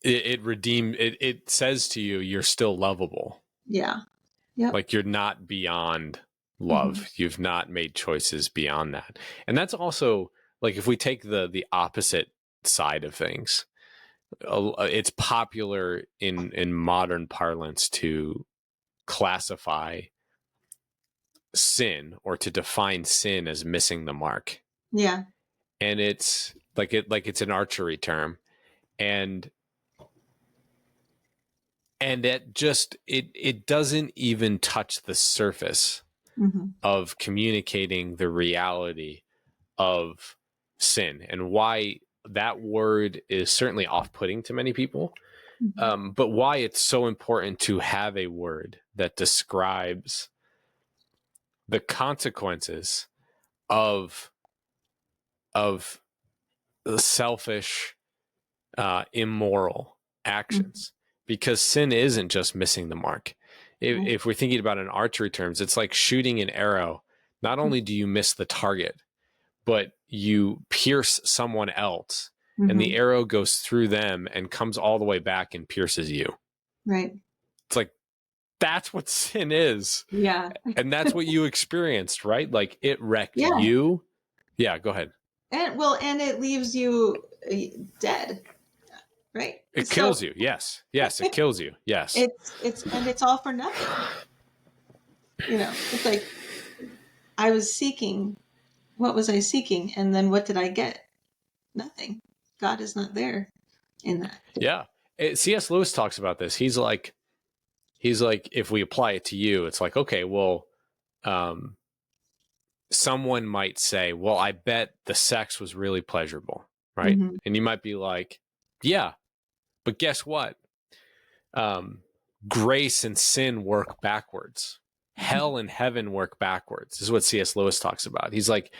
It says to you, you're still lovable. Yeah. Yep. Like you're not beyond Hmm. love. You've not made choices beyond that. And that's also like, if we take the opposite side of things, it's popular in modern parlance to classify sin, or to define sin as missing the mark. Yeah. And it's like it's an archery term. And that just it doesn't even touch the surface Hmm. of communicating the reality of sin, and why that word is certainly off-putting to many people, Hmm. but why it's so important to have a word that describes the consequences of of selfish, immoral Hmm. actions. Because sin isn't just missing the mark. If we're thinking about it in archery terms, it's like shooting an arrow. Not only do you miss the target, but you pierce someone else, and the Mm-hmm. arrow goes through them and comes all the way back and pierces you. Right. It's like, that's what sin is. Yeah. And that's what you experienced, right? Like, it wrecked Yeah. you. Yeah, go ahead. And it leaves you dead, right? It So kills you. Yes. Yes, it kills you. Yes. it's all for nothing. It's like I was seeking, what was I seeking? And then what did I get? Nothing. God is not there in that. Yeah. C.S. Lewis talks about this. He's like, if we apply it to you, it's like, okay, well, um, someone might say, well, I bet the sex was really pleasurable, right? Mm-hmm. And you might be like, yeah, but guess what? Um, Grace and sin work backwards. Hell and heaven work backwards. This is what C.S. Lewis talks about. He's like,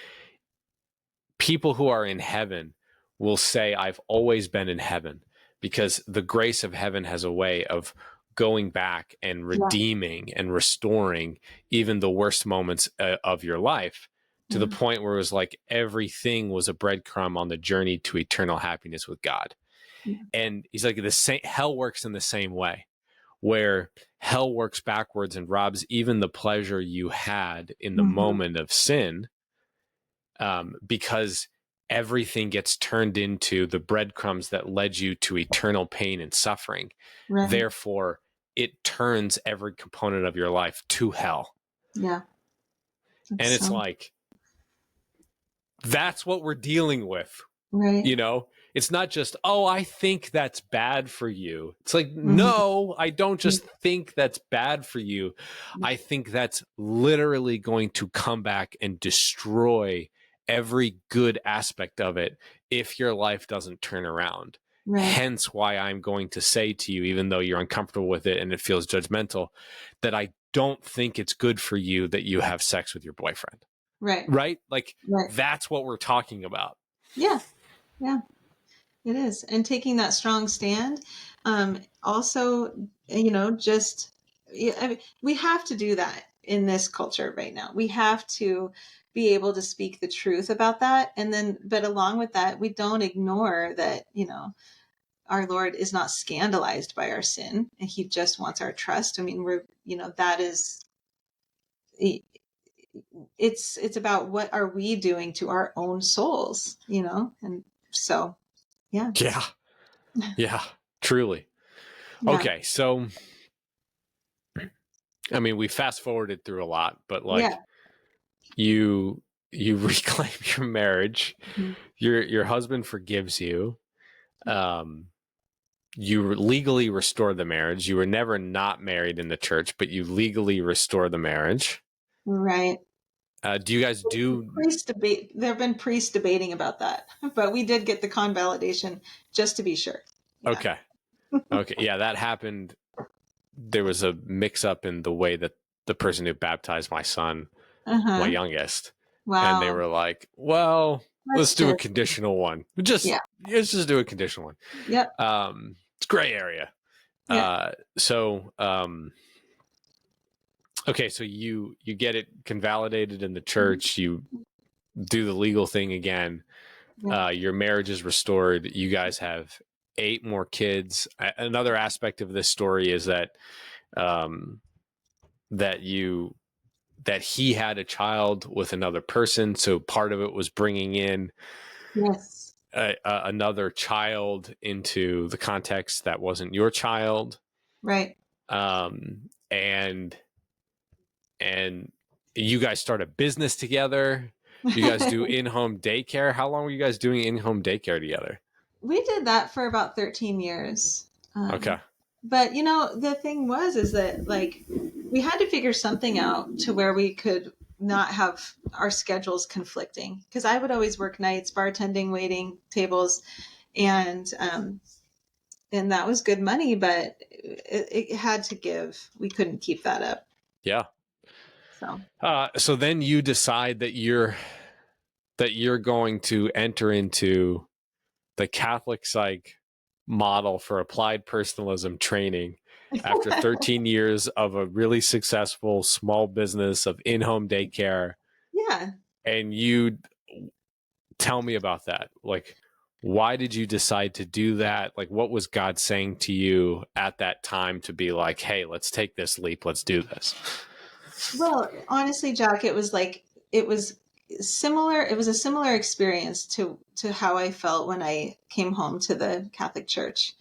people who are in heaven will say, I've always been in heaven, because the grace of heaven has a way of going back and Yeah. redeeming and restoring even the worst moments of your life, to the point where it was like everything was a breadcrumb on the journey to eternal happiness with God. Yeah. And he's like, hell works in the same way, where hell works backwards and robs even the pleasure you had in the Mm-hmm. moment of sin, because everything gets turned into the breadcrumbs that led you to eternal pain and suffering. Right. Therefore, it turns every component of your life to hell. Yeah. And it's like, that's what we're dealing with. Right. It's not just, oh, I think that's bad for you. It's like, Mm-hmm. no, I don't just think that's bad for you. I think that's literally going to come back and destroy every good aspect of it if your life doesn't turn around. Right. Hence why I'm going to say to you, even though you're uncomfortable with it and it feels judgmental, that I don't think it's good for you that you have sex with your boyfriend. Right. Right? Like, Right. that's what we're talking about. Yeah. Yeah. It is. And taking that strong stand, also, just, I mean, we have to do that in this culture right now. We have to be able to speak the truth about that. And then, but along with that, we don't ignore that, our Lord is not scandalized by our sin, and he just wants our trust. I mean, that is, it's about what are we doing to our own souls, and so, yeah. Yeah. Yeah, truly. Yeah. Okay, so I mean, we fast forwarded through a lot, but like, Yeah. you reclaim your marriage. Mm-hmm. Your husband forgives you. You legally restore the marriage. You were never not married in the church, but you legally restore the marriage. Right. Do you guys do? There have been priests debating about that, but we did get the convalidation just to be sure. Yeah. Okay. Yeah, that happened. There was a mix up in the way that the person who baptized my son, my youngest, and they Wow. were like, well, let's do a Just, conditional one. yeah. Let's just do a conditional one. Yep. It's gray area. Yeah. Okay, so you get it convalidated in the church. You do the legal thing again. Yeah. Your marriage is restored. You guys have 8 more kids. Another aspect of this story is that that he had a child with another person. So part of it was bringing in Yes. another child into the context that wasn't your child. Right. And you guys start a business together. You guys do in-home daycare. How long were you guys doing in-home daycare together? We did that for about 13 years. Okay. But the thing is that like we had to figure something out to where we could not have our schedules conflicting, because I would always work nights, bartending, waiting tables, and that was good money, but it had to give. We couldn't keep that up. Yeah. So then you decide that you're going to enter into the Catholic psych model for applied personalism training after 13 years of a really successful small business of in-home daycare. Yeah. And you tell me about that. Like, why did you decide to do that? Like, what was God saying to you at that time to be like, hey, let's take this leap, let's do this? Well, honestly, Jack, it was similar. It was a similar experience to how I felt when I came home to the Catholic Church.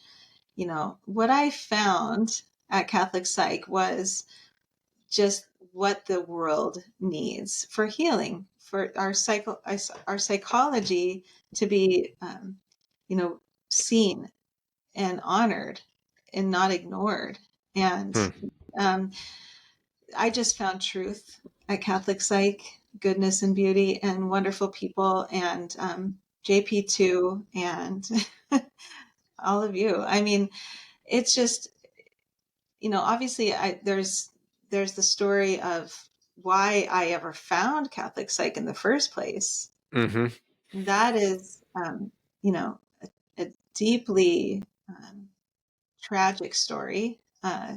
You know, what I found at Catholic Psych was just what the world needs for healing, for our psychology to be, you know, seen and honored and not ignored. And Hmm. um, I just found truth at Catholic Psych, goodness and beauty, and wonderful people, and JP2, and all of you. I mean, it's just, you know, obviously, there's the story of why I ever found Catholic Psych in the first place. Mm-hmm. That is, you know, a deeply tragic story.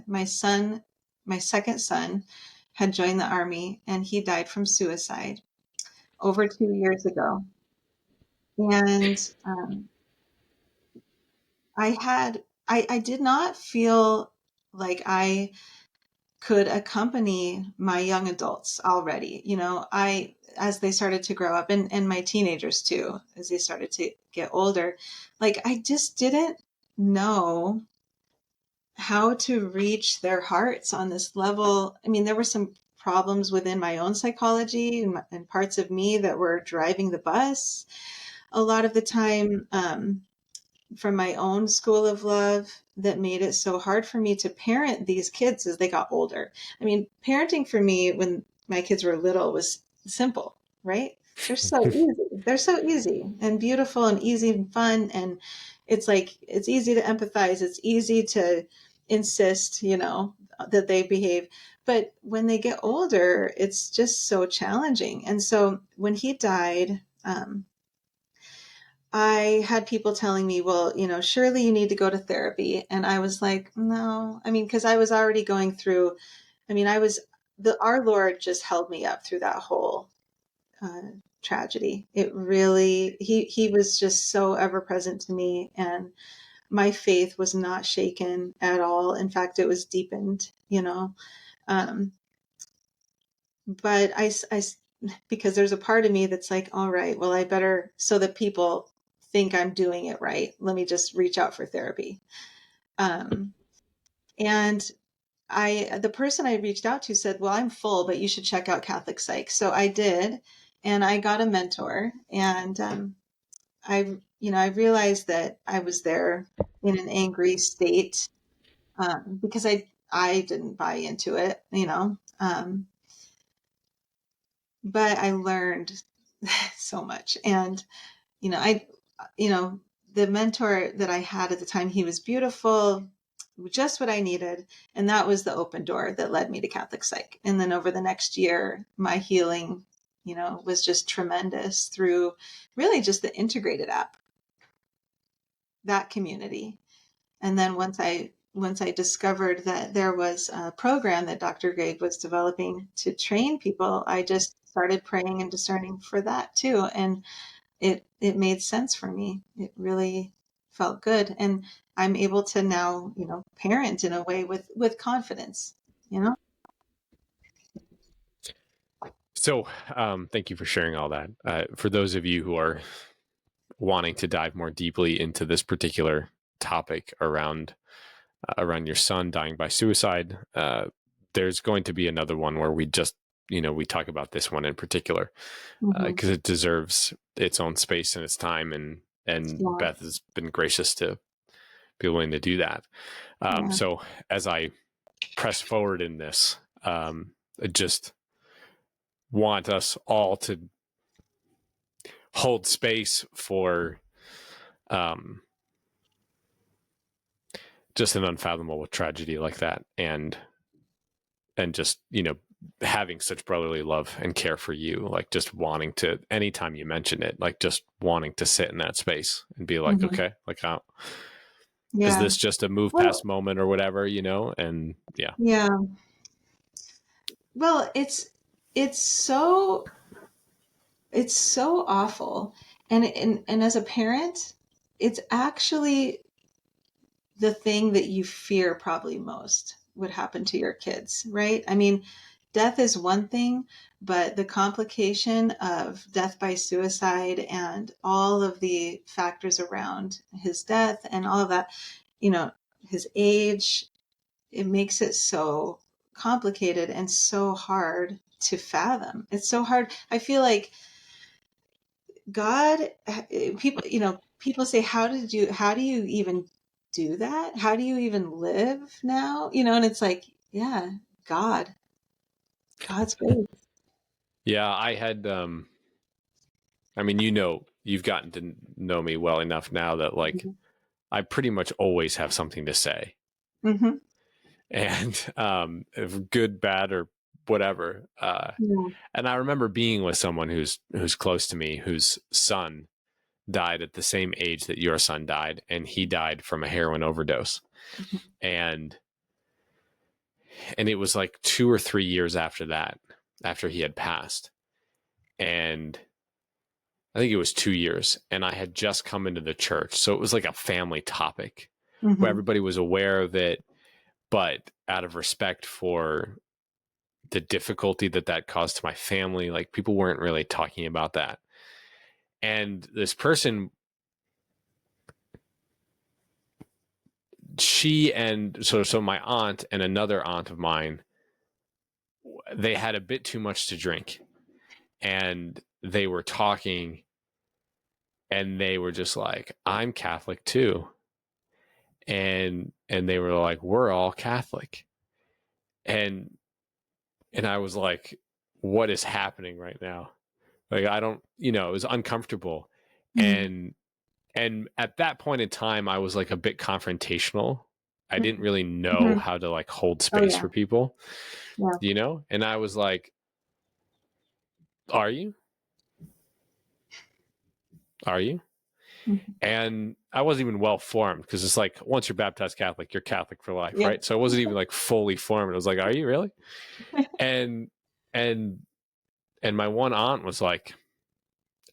My second son, had joined the army, and he died from suicide over 2 years ago. And I did not feel like I could accompany my young adults already. You know, as they started to grow up, and my teenagers too, as they started to get older, like I just didn't know how to reach their hearts on this level. I mean, there were some problems within my own psychology, and parts of me that were driving the bus a lot of the time, from my own school of love, that made it so hard for me to parent these kids as they got older. I mean, parenting for me when my kids were little was simple, right? They're so easy. They're so easy and beautiful and easy and fun. And it's like, it's easy to empathize. It's easy to insist, you know, that they behave. But when they get older, it's just so challenging. And so when he died, I had people telling me, well, you know, surely you need to go to therapy. And I was like, no. I mean, because I was already going through, I mean, our Lord just held me up through that whole uh, tragedy. It really, he was just so ever present to me. And my faith was not shaken at all. In fact, it was deepened, you know. Um, but because there's a part of me that's like, all right, well, I better, so that people think I'm doing it right, let me just reach out for therapy. Um, and the person I reached out to said, well, I'm full, but you should check out Catholic Psych. So I did, and I got a mentor, and I realized that I was there in an angry state, because I didn't buy into it, you know. But I learned so much. And, you know, you know, the mentor that I had at the time, he was beautiful, just what I needed. And that was the open door that led me to Catholic Psych. And then over the next year, my healing, you know, was just tremendous through really just the integrated app, that community. And then once I discovered that there was a program that Dr. Greg was developing to train people, I just started praying and discerning for that too. And it made sense for me. It really felt good. And I'm able to now, you know, parent in a way with confidence, you know? So, thank you for sharing all that. For those of you who are wanting to dive more deeply into this particular topic around your son dying by suicide, there's going to be another one where we just, we talk about this one in particular, Mm-hmm. because it deserves its own space and its time, and Yeah. Beth has been gracious to be willing to do that. Yeah. So as I press forward in this, I just want us all to hold space for um, just an unfathomable tragedy like that, and just having such brotherly love and care for you, like just wanting to, anytime you mention it, like just wanting to sit in that space and be like, Mm-hmm. okay, like how is Yeah. this just a move past Well, moment or whatever, and yeah. yeah. Well, it's so it's so awful. And as a parent, it's actually the thing that you fear probably most would happen to your kids, right? I mean, death is one thing, but the complication of death by suicide and all of the factors around his death and all of that, you know, his age, it makes it so complicated and so hard to fathom. It's so hard. I feel like God, people, people say, how do you even do that? How do you even live now? And it's like, yeah, God, God's grace. Yeah, I had, I mean, you've gotten to know me well enough now that like I pretty much always have something to say, Mm-hmm. and if good, bad, or whatever. Yeah. And I remember being with someone who's close to me, whose son died at the same age that your son died, and he died from a heroin overdose. Mm-hmm. And it was like 2 or 3 years after that, after he had passed, and I think it was 2 years, and I had just come into the church, so it was like a family topic where Mm-hmm. everybody was aware of it, but out of respect for the difficulty that caused to my family, like people weren't really talking about that. And this person, she and so my aunt and another aunt of mine, they had a bit too much to drink, and they were talking, and they were just like, I'm Catholic too. And they were like, we're all Catholic. And I was like, what is happening right now? Like, I don't, it was uncomfortable. And at that point in time, I was like a bit confrontational. I didn't really know Mm-hmm. how to like hold Oh space yeah, for people, yeah. and I was like, are you? Are you? Mm-hmm. And I wasn't even well formed, because it's like, once you're baptized Catholic, you're Catholic for life, Yeah. right? So I wasn't even like fully formed. I was like, are you really? And and my one aunt was like,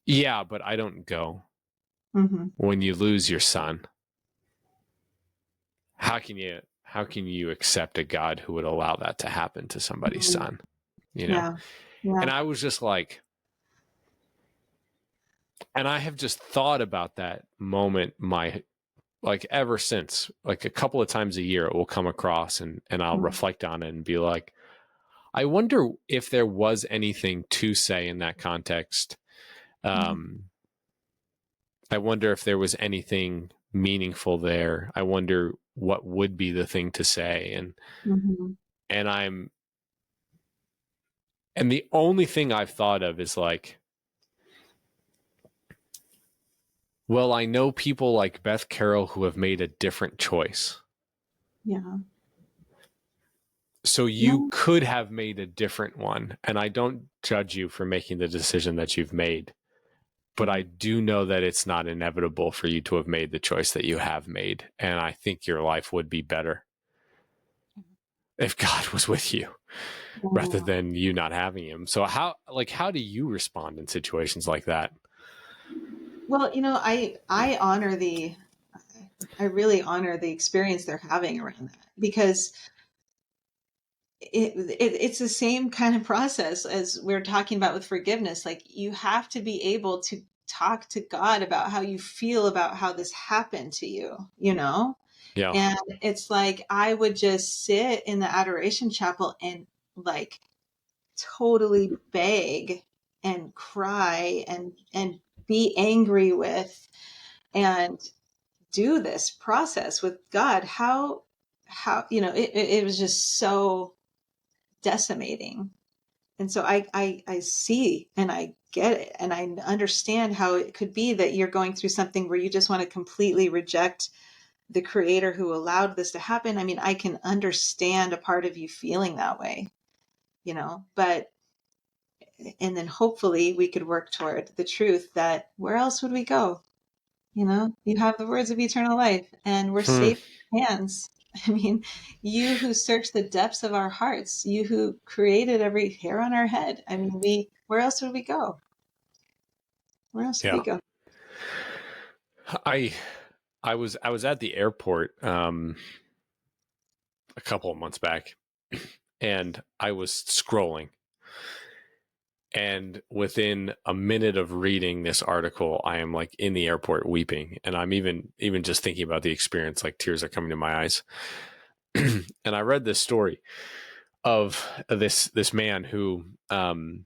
yeah, but I don't go. Mm-hmm. When you lose your son, how can you accept a God who would allow that to happen to somebody's Mm-hmm. son? You know? Yeah. Yeah. And I was just like, and I have just thought about that moment like ever since. Like a couple of times a year it will come across, and I'll Mm-hmm. reflect on it and be like, I wonder if there was anything to say in that context. Um, I wonder if there was anything meaningful there. I wonder what would be the thing to say. Mm-hmm. And the only thing I've thought of is like, well, I know people like Beth Carrell who have made a different choice. Yeah. So Yeah. you could have made a different one. And I don't judge you for making the decision that you've made. But I do know that it's not inevitable for you to have made the choice that you have made. And I think your life would be better if God was with you, rather Yeah. than you not having him. So how do you respond in situations like that? Well, I really honor the experience they're having around that, because it's the same kind of process as we're talking about with forgiveness. Like, you have to be able to talk to God about how you feel about how this happened to you. Yeah. And it's like, I would just sit in the adoration chapel and like totally beg and cry and be angry with, and do this process with God. How it was just so decimating. And so I see and I get it, and I understand how it could be that you're going through something where you just want to completely reject the creator who allowed this to happen. I mean, I can understand a part of you feeling that way, but and then hopefully we could work toward the truth that where else would we go? You have the words of eternal life, and we're Hmm. safe in your hands. I mean, you who search the depths of our hearts, you who created every hair on our head. I mean, where else would we go? Where else would we Yeah. go? I I was at the airport a couple of months back, and I was scrolling, and within a minute of reading this article, I am like in the airport weeping, and I'm even just thinking about the experience, like tears are coming to my eyes. And I read this story of this man who he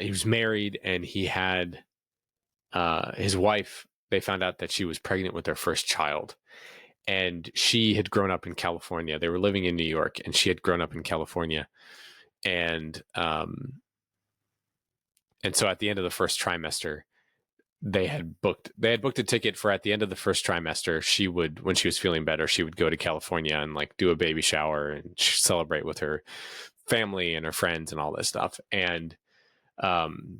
was married, and he had his wife. They found out that she was pregnant with their first child, and she had grown up in California. They were living in New York, and she had grown up in California, and so at the end of the first trimester, they had booked a ticket for, at the end of the first trimester, she would, when she was feeling better, she would go to California and like do a baby shower and celebrate with her family and her friends and all this stuff. And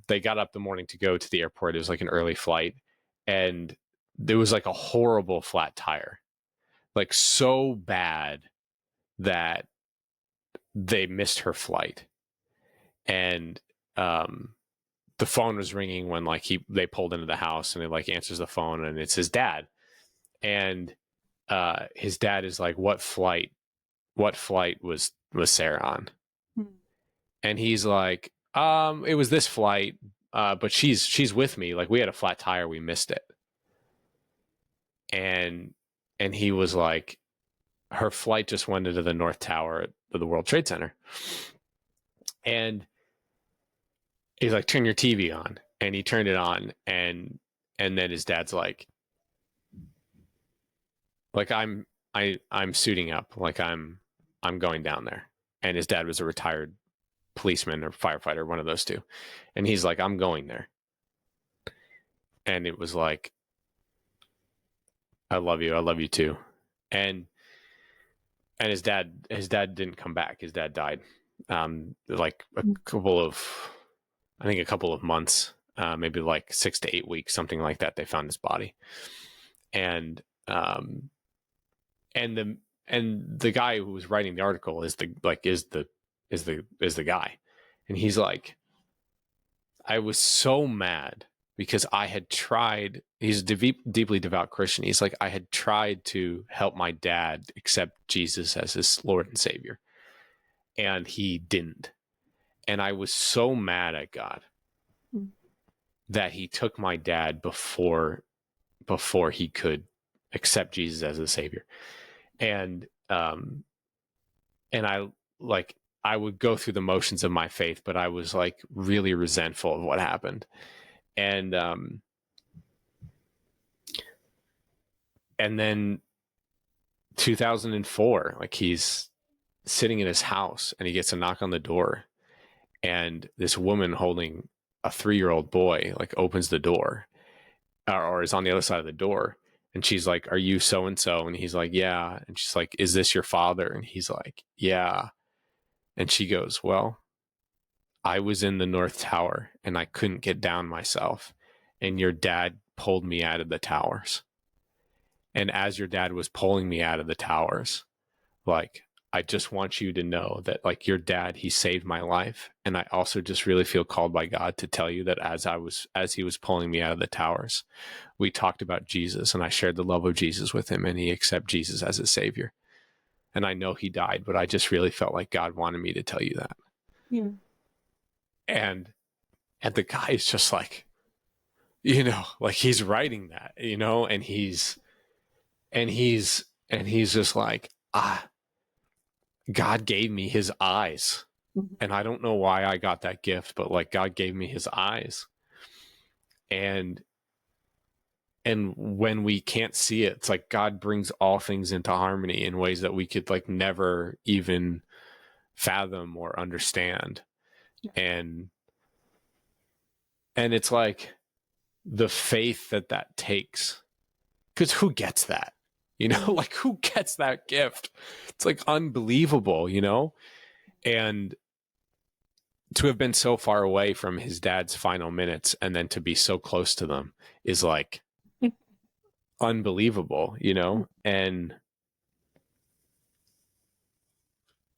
they got up the morning to go to the airport. It was like an early flight, and there was like a horrible flat tire, like so bad that they missed her flight. And the phone was ringing when like they pulled into the house, and he like answers the phone, and it's his dad. And his dad is like, what flight was Sarah on? And he's like, it was this flight, but she's with me. Like, we had a flat tire, we missed it. And he was like, her flight just went into the North Tower of the World Trade Center. And he's like, turn your TV on. And he turned it on, and then his dad's like I'm suiting up, like I'm going down there. And his dad was a retired policeman or firefighter, one of those two. And he's like, I'm going there. And it was like, I love you too. And his dad didn't come back. His dad died. Like a couple of months, maybe like 6 to 8 weeks, something like that, they found his body. And the guy who was writing the article is the guy. And he's like, I was so mad because I had tried, he's a deeply devout Christian. He's like, I had tried to help my dad accept Jesus as his Lord and Savior, and he didn't. And I was so mad at God that he took my dad before he could accept Jesus as a Savior. And I like, I would go through the motions of my faith, but I was like really resentful of what happened. And then 2004, like, he's sitting in his house, and he gets a knock on the door, and this woman holding a 3-year-old boy like opens the door, or is on the other side of the door. And she's like, are you so-and-so? And he's like, yeah. And she's like, is this your father? And he's like, yeah. And she goes, well, I was in the North Tower and I couldn't get down myself, and your dad pulled me out of the towers. And as your dad was pulling me out of the towers, like, I just want you to know that, like, your dad, he saved my life. And I also just really feel called by God to tell you that as he was pulling me out of the towers, we talked about Jesus, and I shared the love of Jesus with him, and he accepted Jesus as his Savior. And I know he died, but I just really felt like God wanted me to tell you that. Yeah. And the guy is just like, like, he's writing that, and he's just like, God gave me his eyes. And I don't know why I got that gift, but like, God gave me his eyes. And when we can't see it, it's like God brings all things into harmony in ways that we could like never even fathom or understand. And it's like the faith that takes, because who gets that? Like, who gets that gift? It's like unbelievable, and to have been so far away from his dad's final minutes and then to be so close to them is like unbelievable, and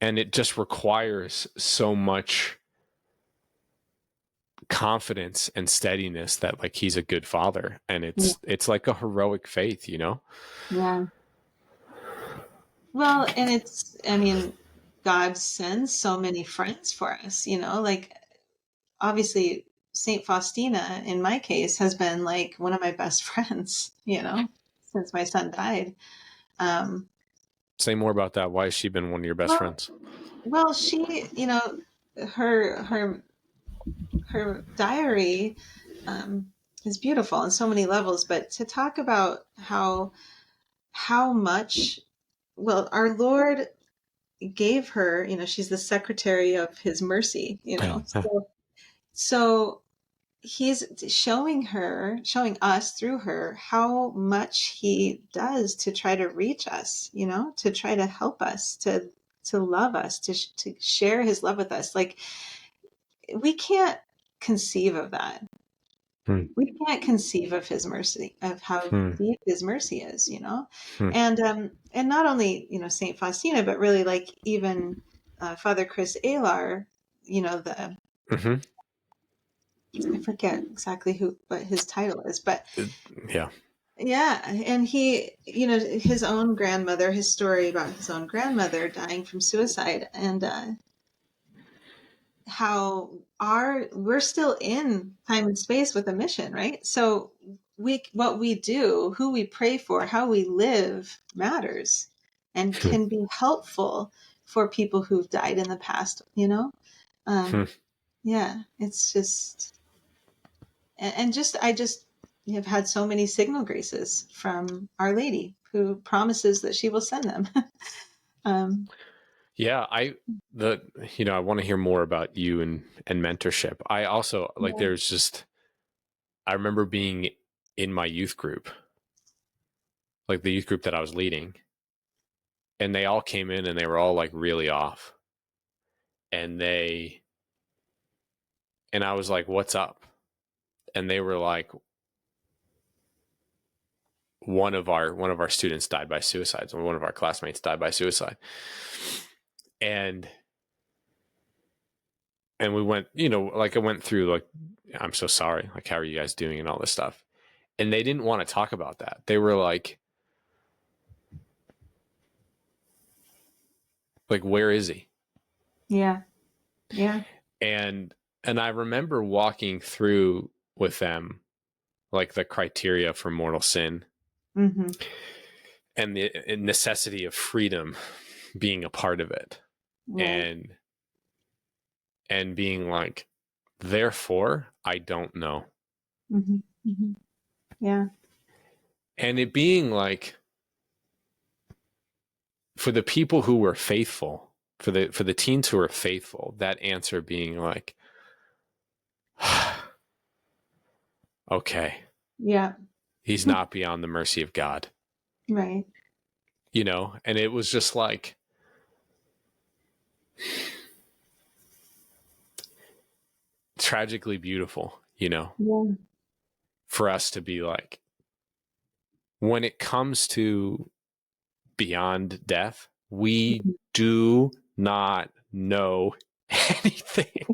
it just requires so much confidence and steadiness that like he's a good father, and Yeah. it's like a heroic faith, you know. Yeah. Well, and I mean, God sends so many friends for us, like obviously Saint Faustina, in my case, has been like one of my best friends, since my son died. Um, Say more about that. Why has she been one of your best well, friends? well, she, her diary um, is beautiful on so many levels, but to talk about how much, well, our Lord gave her, she's the secretary of his mercy, so he's showing us through her how much he does to try to reach us, to try to help us, to love us, to share his love with us. Like, we can't conceive of that. Hmm. We can't conceive of his mercy, of how Hmm. deep his mercy is, Hmm. and not only, Saint Faustina, but really like even Father Chris Alar, the Mm-hmm. I forget exactly what his title is, but Yeah. yeah, and he, his own grandmother, his story about his own grandmother dying from suicide, and how we're still in time and space with a mission, right? So what we do, who we pray for, how we live matters, and Hmm. can be helpful for people who've died in the past. Hmm. Um, yeah, it's just and just I just have had so many signal graces from Our Lady, who promises that she will send them. um, Yeah, the I want to hear more about you and mentorship. I also like yeah. there's just I remember being in my youth group, like the youth group that I was leading, and they all came in and they were all like really off. And I was like, "What's up?" And they were like, one of our students died by suicide. So one of our classmates died by suicide. And we went, like I went through like, I'm so sorry, like how are you guys doing and all this stuff. And they didn't want to talk about that. They were like where is he? Yeah. Yeah. And I remember walking through with them like the criteria for mortal sin Hmm. and the necessity of freedom being a part of it. Right. And being like, therefore I don't know. Hmm. Hmm. Yeah. And it being like, for the people who were faithful, for the teens who were faithful, that answer being like, okay, Yeah. he's not beyond the mercy of God, Right. and it was just like tragically beautiful, Yeah. for us to be like, when it comes to beyond death, we Mhm. do not know anything.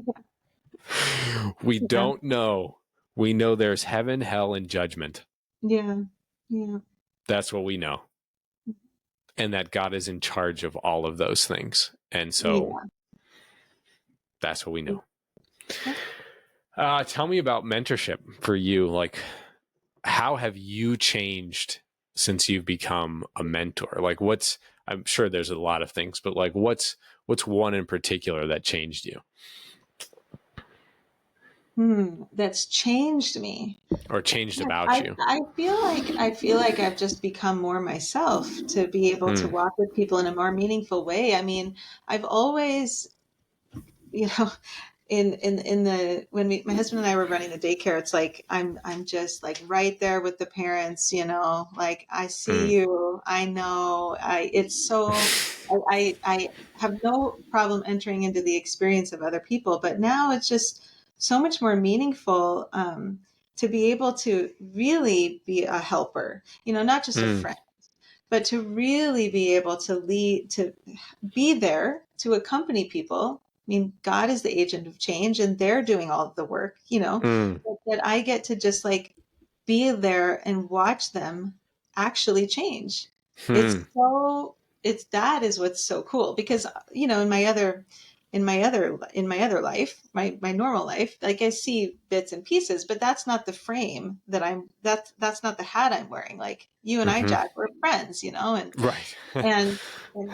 We Yeah. don't know. We know there's heaven, hell, and judgment. Yeah. Yeah. That's what we know. And that God is in charge of all of those things. And so Yeah. that's what we know. Yeah. Tell me about mentorship for you. Like, how have you changed since you've become a mentor? Like, I'm sure there's a lot of things, but like, what's one in particular that changed you That's changed me. or changed Yeah, about I you? I feel like I've just become more myself to be able to Hmm. walk with people in a more meaningful way. I mean, I've always, you know, in the when my husband and I were running the daycare, it's like I'm just like right there with the parents, like I see Hmm. you, I know, it's so I have no problem entering into the experience of other people, but now it's just so much more meaningful, to be able to really be a helper, not just a Hmm. friend, but to really be able to lead, to be there to accompany people mean, God is the agent of change and they're doing all of the work, Mm. but that I get to just like be there and watch them actually change. It's Hmm. so, that is what's so cool because, in my other life, my normal life, like I see bits and pieces, but that's not the frame that's not the hat I'm wearing. Like you and I, Hmm. Jack, we're friends, Right. and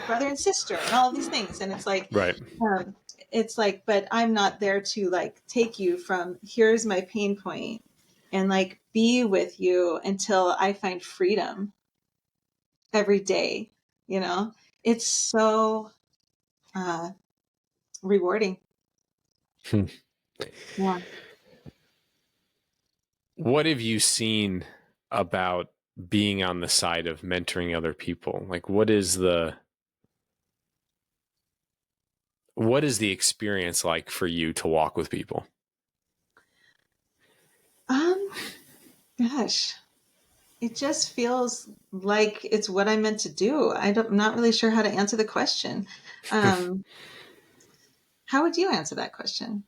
brother and sister and all of these things. And Right. um, it's like, but I'm not there to like take you from here's my pain point and like be with you until I find freedom every day. You know, it's so uh, rewarding. Hmm. Yeah. What have you seen about being on the side of mentoring other people? Like, what is the experience like for you to walk with people? Um, Gosh, it just feels like it's what I'm meant to do. I'm not really sure how to answer the question. Um, how would you answer that question?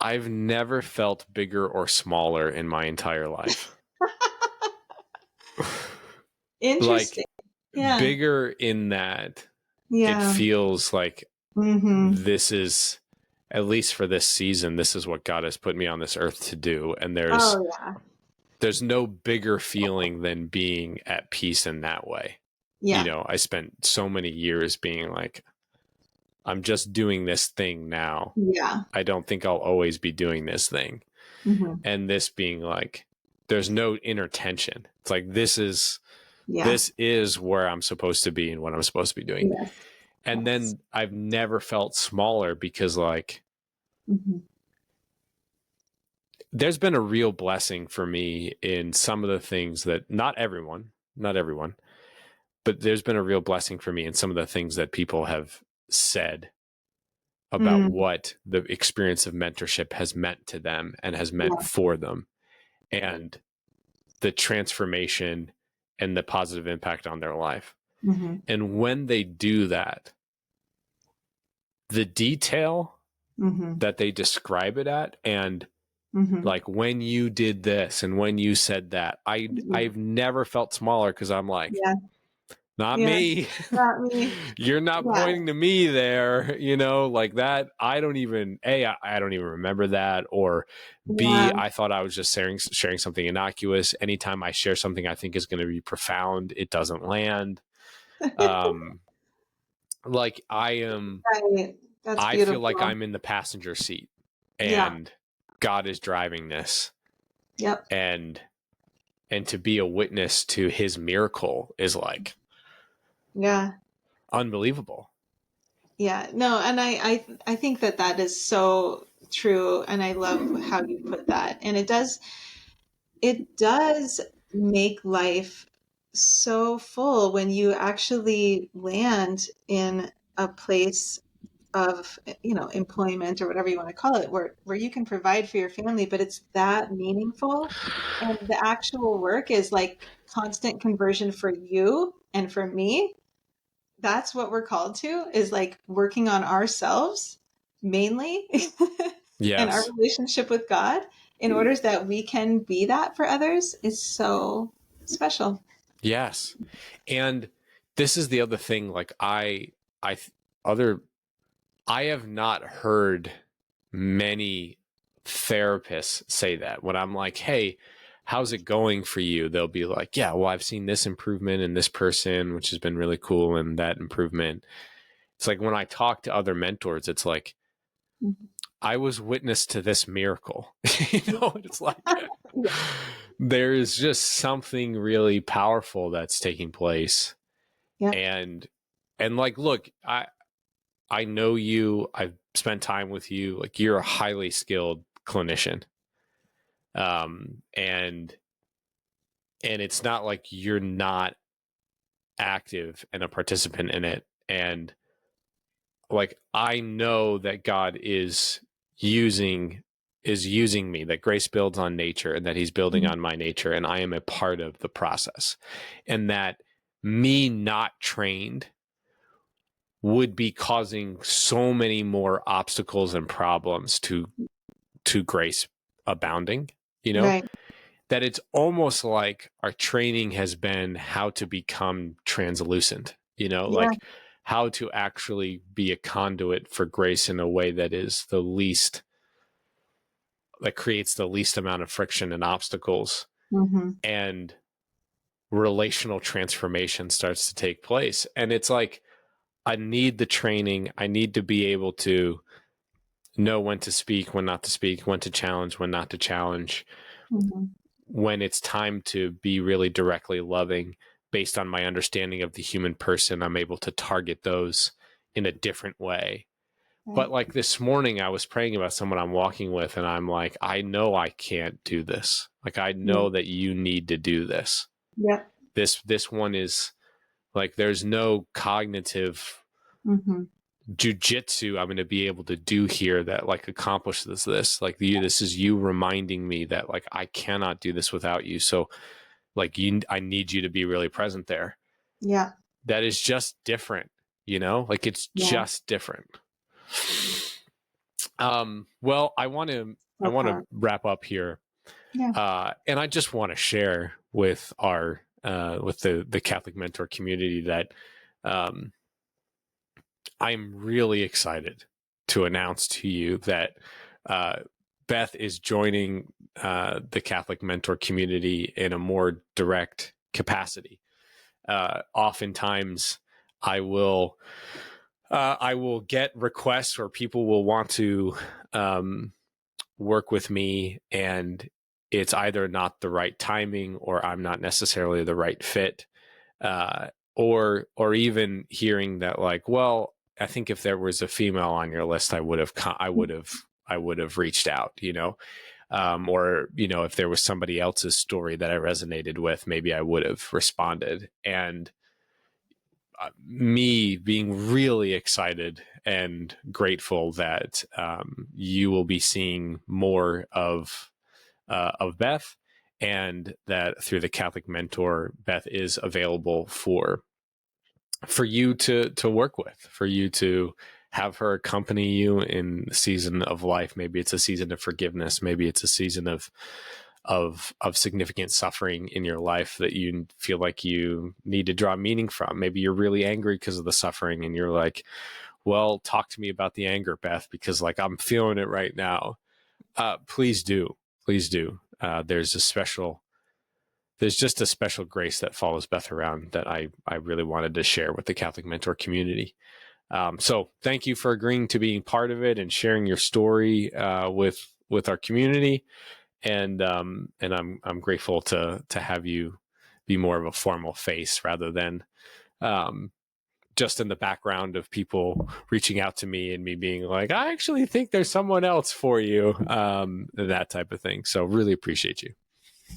I've never felt bigger or smaller in my entire life. Like, Interesting. Yeah. bigger in that it Yeah. feels like Mm-hmm. this is, at least for this season, this is what God has put me on this earth to do. And there's Oh yeah. there's no bigger feeling than being at peace in that way. Yeah. I spent so many years being like, I'm just doing this thing now. Yeah. I don't think I'll always be doing this thing. Mm-hmm. And this being like, there's no inner tension. It's like, this is Yeah. this is where I'm supposed to be and what I'm supposed to be doing. Yes. And Yes. then I've never felt smaller because like Mm-hmm. there's been a real blessing for me in some of the things that not everyone, but there's been a real blessing for me in some of the things that people have said about Mm, what the experience of mentorship has meant to them and has meant yeah. for them, and the transformation and the positive impact on their life. Mm-hmm. And when they do that, the detail Mm-hmm. that they describe it at, and Mm-hmm. like when you did this and when you said that, Yeah. I've never felt smaller because I'm like, Yeah. not Yeah. me. Not me. You're not Yeah. pointing to me there, like that. I don't even I don't even remember that, or B, Yeah. I thought I was just sharing something innocuous. Anytime I share something I think is going to be profound, it doesn't land. Um, like Right. That's I feel like beautiful. I'm in the passenger seat, Yeah. and God is driving this, Yep. and to be a witness to His miracle is like Yeah. unbelievable. Yeah. No, and I think that is so true, and I love how you put that. And it does make life so full when you actually land in a place of employment or whatever you want to call it, where you can provide for your family, but it's that meaningful, and the actual work is like constant conversion for you and for me. That's what we're called to, is like working on ourselves mainly and our Yes. relationship with God in order that we can be that for others is so special. Yes. And this is the other thing. Like I, other, I have not heard many therapists say that. When I'm like, hey, how's it going for you? They'll be like, yeah, well, I've seen this improvement in this person, which has been really cool. And that improvement. It's like when I talk to other mentors, it's like, I was witness to this miracle. It's like Yeah. there is just something really powerful that's taking place. Yeah. And like, look, I know you, I've spent time with you, like you're a highly skilled clinician. And it's not like you're not active and a participant in it. And like I know that God using using me, that grace builds on nature and that He's building on my nature, and I am a part of the process. And that me not trained would be causing so many more obstacles and problems to grace abounding, you know, Right. that it's almost like our training has been how to become translucent, you know, Yeah. like how to actually be a conduit for grace in a way that is the least, that creates the least amount of friction and obstacles, Mm-hmm. and relational transformation starts to take place. And it's like, I need the training. I need to be able to know when to speak, when not to speak, when to challenge, when not to challenge, Mm-hmm. when it's time to be really directly loving based on my understanding of the human person. I'm able to target those in a different way. But Right. like this morning, I was praying about someone I'm walking with, and I'm like, I know I can't do this. Like, I Yeah. know that you need to do this. Yeah. This one is like, there's no cognitive Mm-hmm. jujitsu I'm going to be able to do here that like accomplishes this. Like, this is you reminding me that like I cannot do this without you. So like, I need you to be really present there. Yeah. That is just different, you know, like it's Yeah. just different. Well, I So want to powerful. wrap up here. Yeah. And I just want to share with our, with the Catholic mentor community that, um, I'm really excited to announce to you that, uh, Beth is joining, the Catholic mentor community in a more direct capacity. Oftentimes I will get requests where people will want to, um, work with me, and it's either not the right timing, or I'm not necessarily the right fit, uh, or even hearing that like, well, I think if there was a female on your list, I would have reached out, you know, or you know, if there was somebody else's story that I resonated with, maybe I would have responded. And me being really excited and grateful that, you will be seeing more of Beth, and that through the Catholic Mentor, Beth is available for you to work with, for you to have her accompany you in the season of life. Maybe it's a season of forgiveness. Maybe it's a season of significant suffering in your life that you feel like you need to draw meaning from. Maybe you're really angry because of the suffering, and you're like, well, talk to me about the anger, Beth, because like I'm feeling it right now. Please do. Please do. There's just a special grace that follows Beth around that I really wanted to share with the Catholic Mentor community. So thank you for agreeing to being part of it and sharing your story, with our community. And I'm grateful to have you be more of a formal face rather than, um, just in the background of people reaching out to me and me being like, I actually think there's someone else for you, that type of thing. So really appreciate you.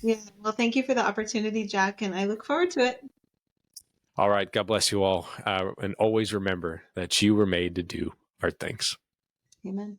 Yeah. Well, thank you for the opportunity, Jack, and I look forward to it. All right. God bless you all. And always remember that you were made to do hard things. Amen.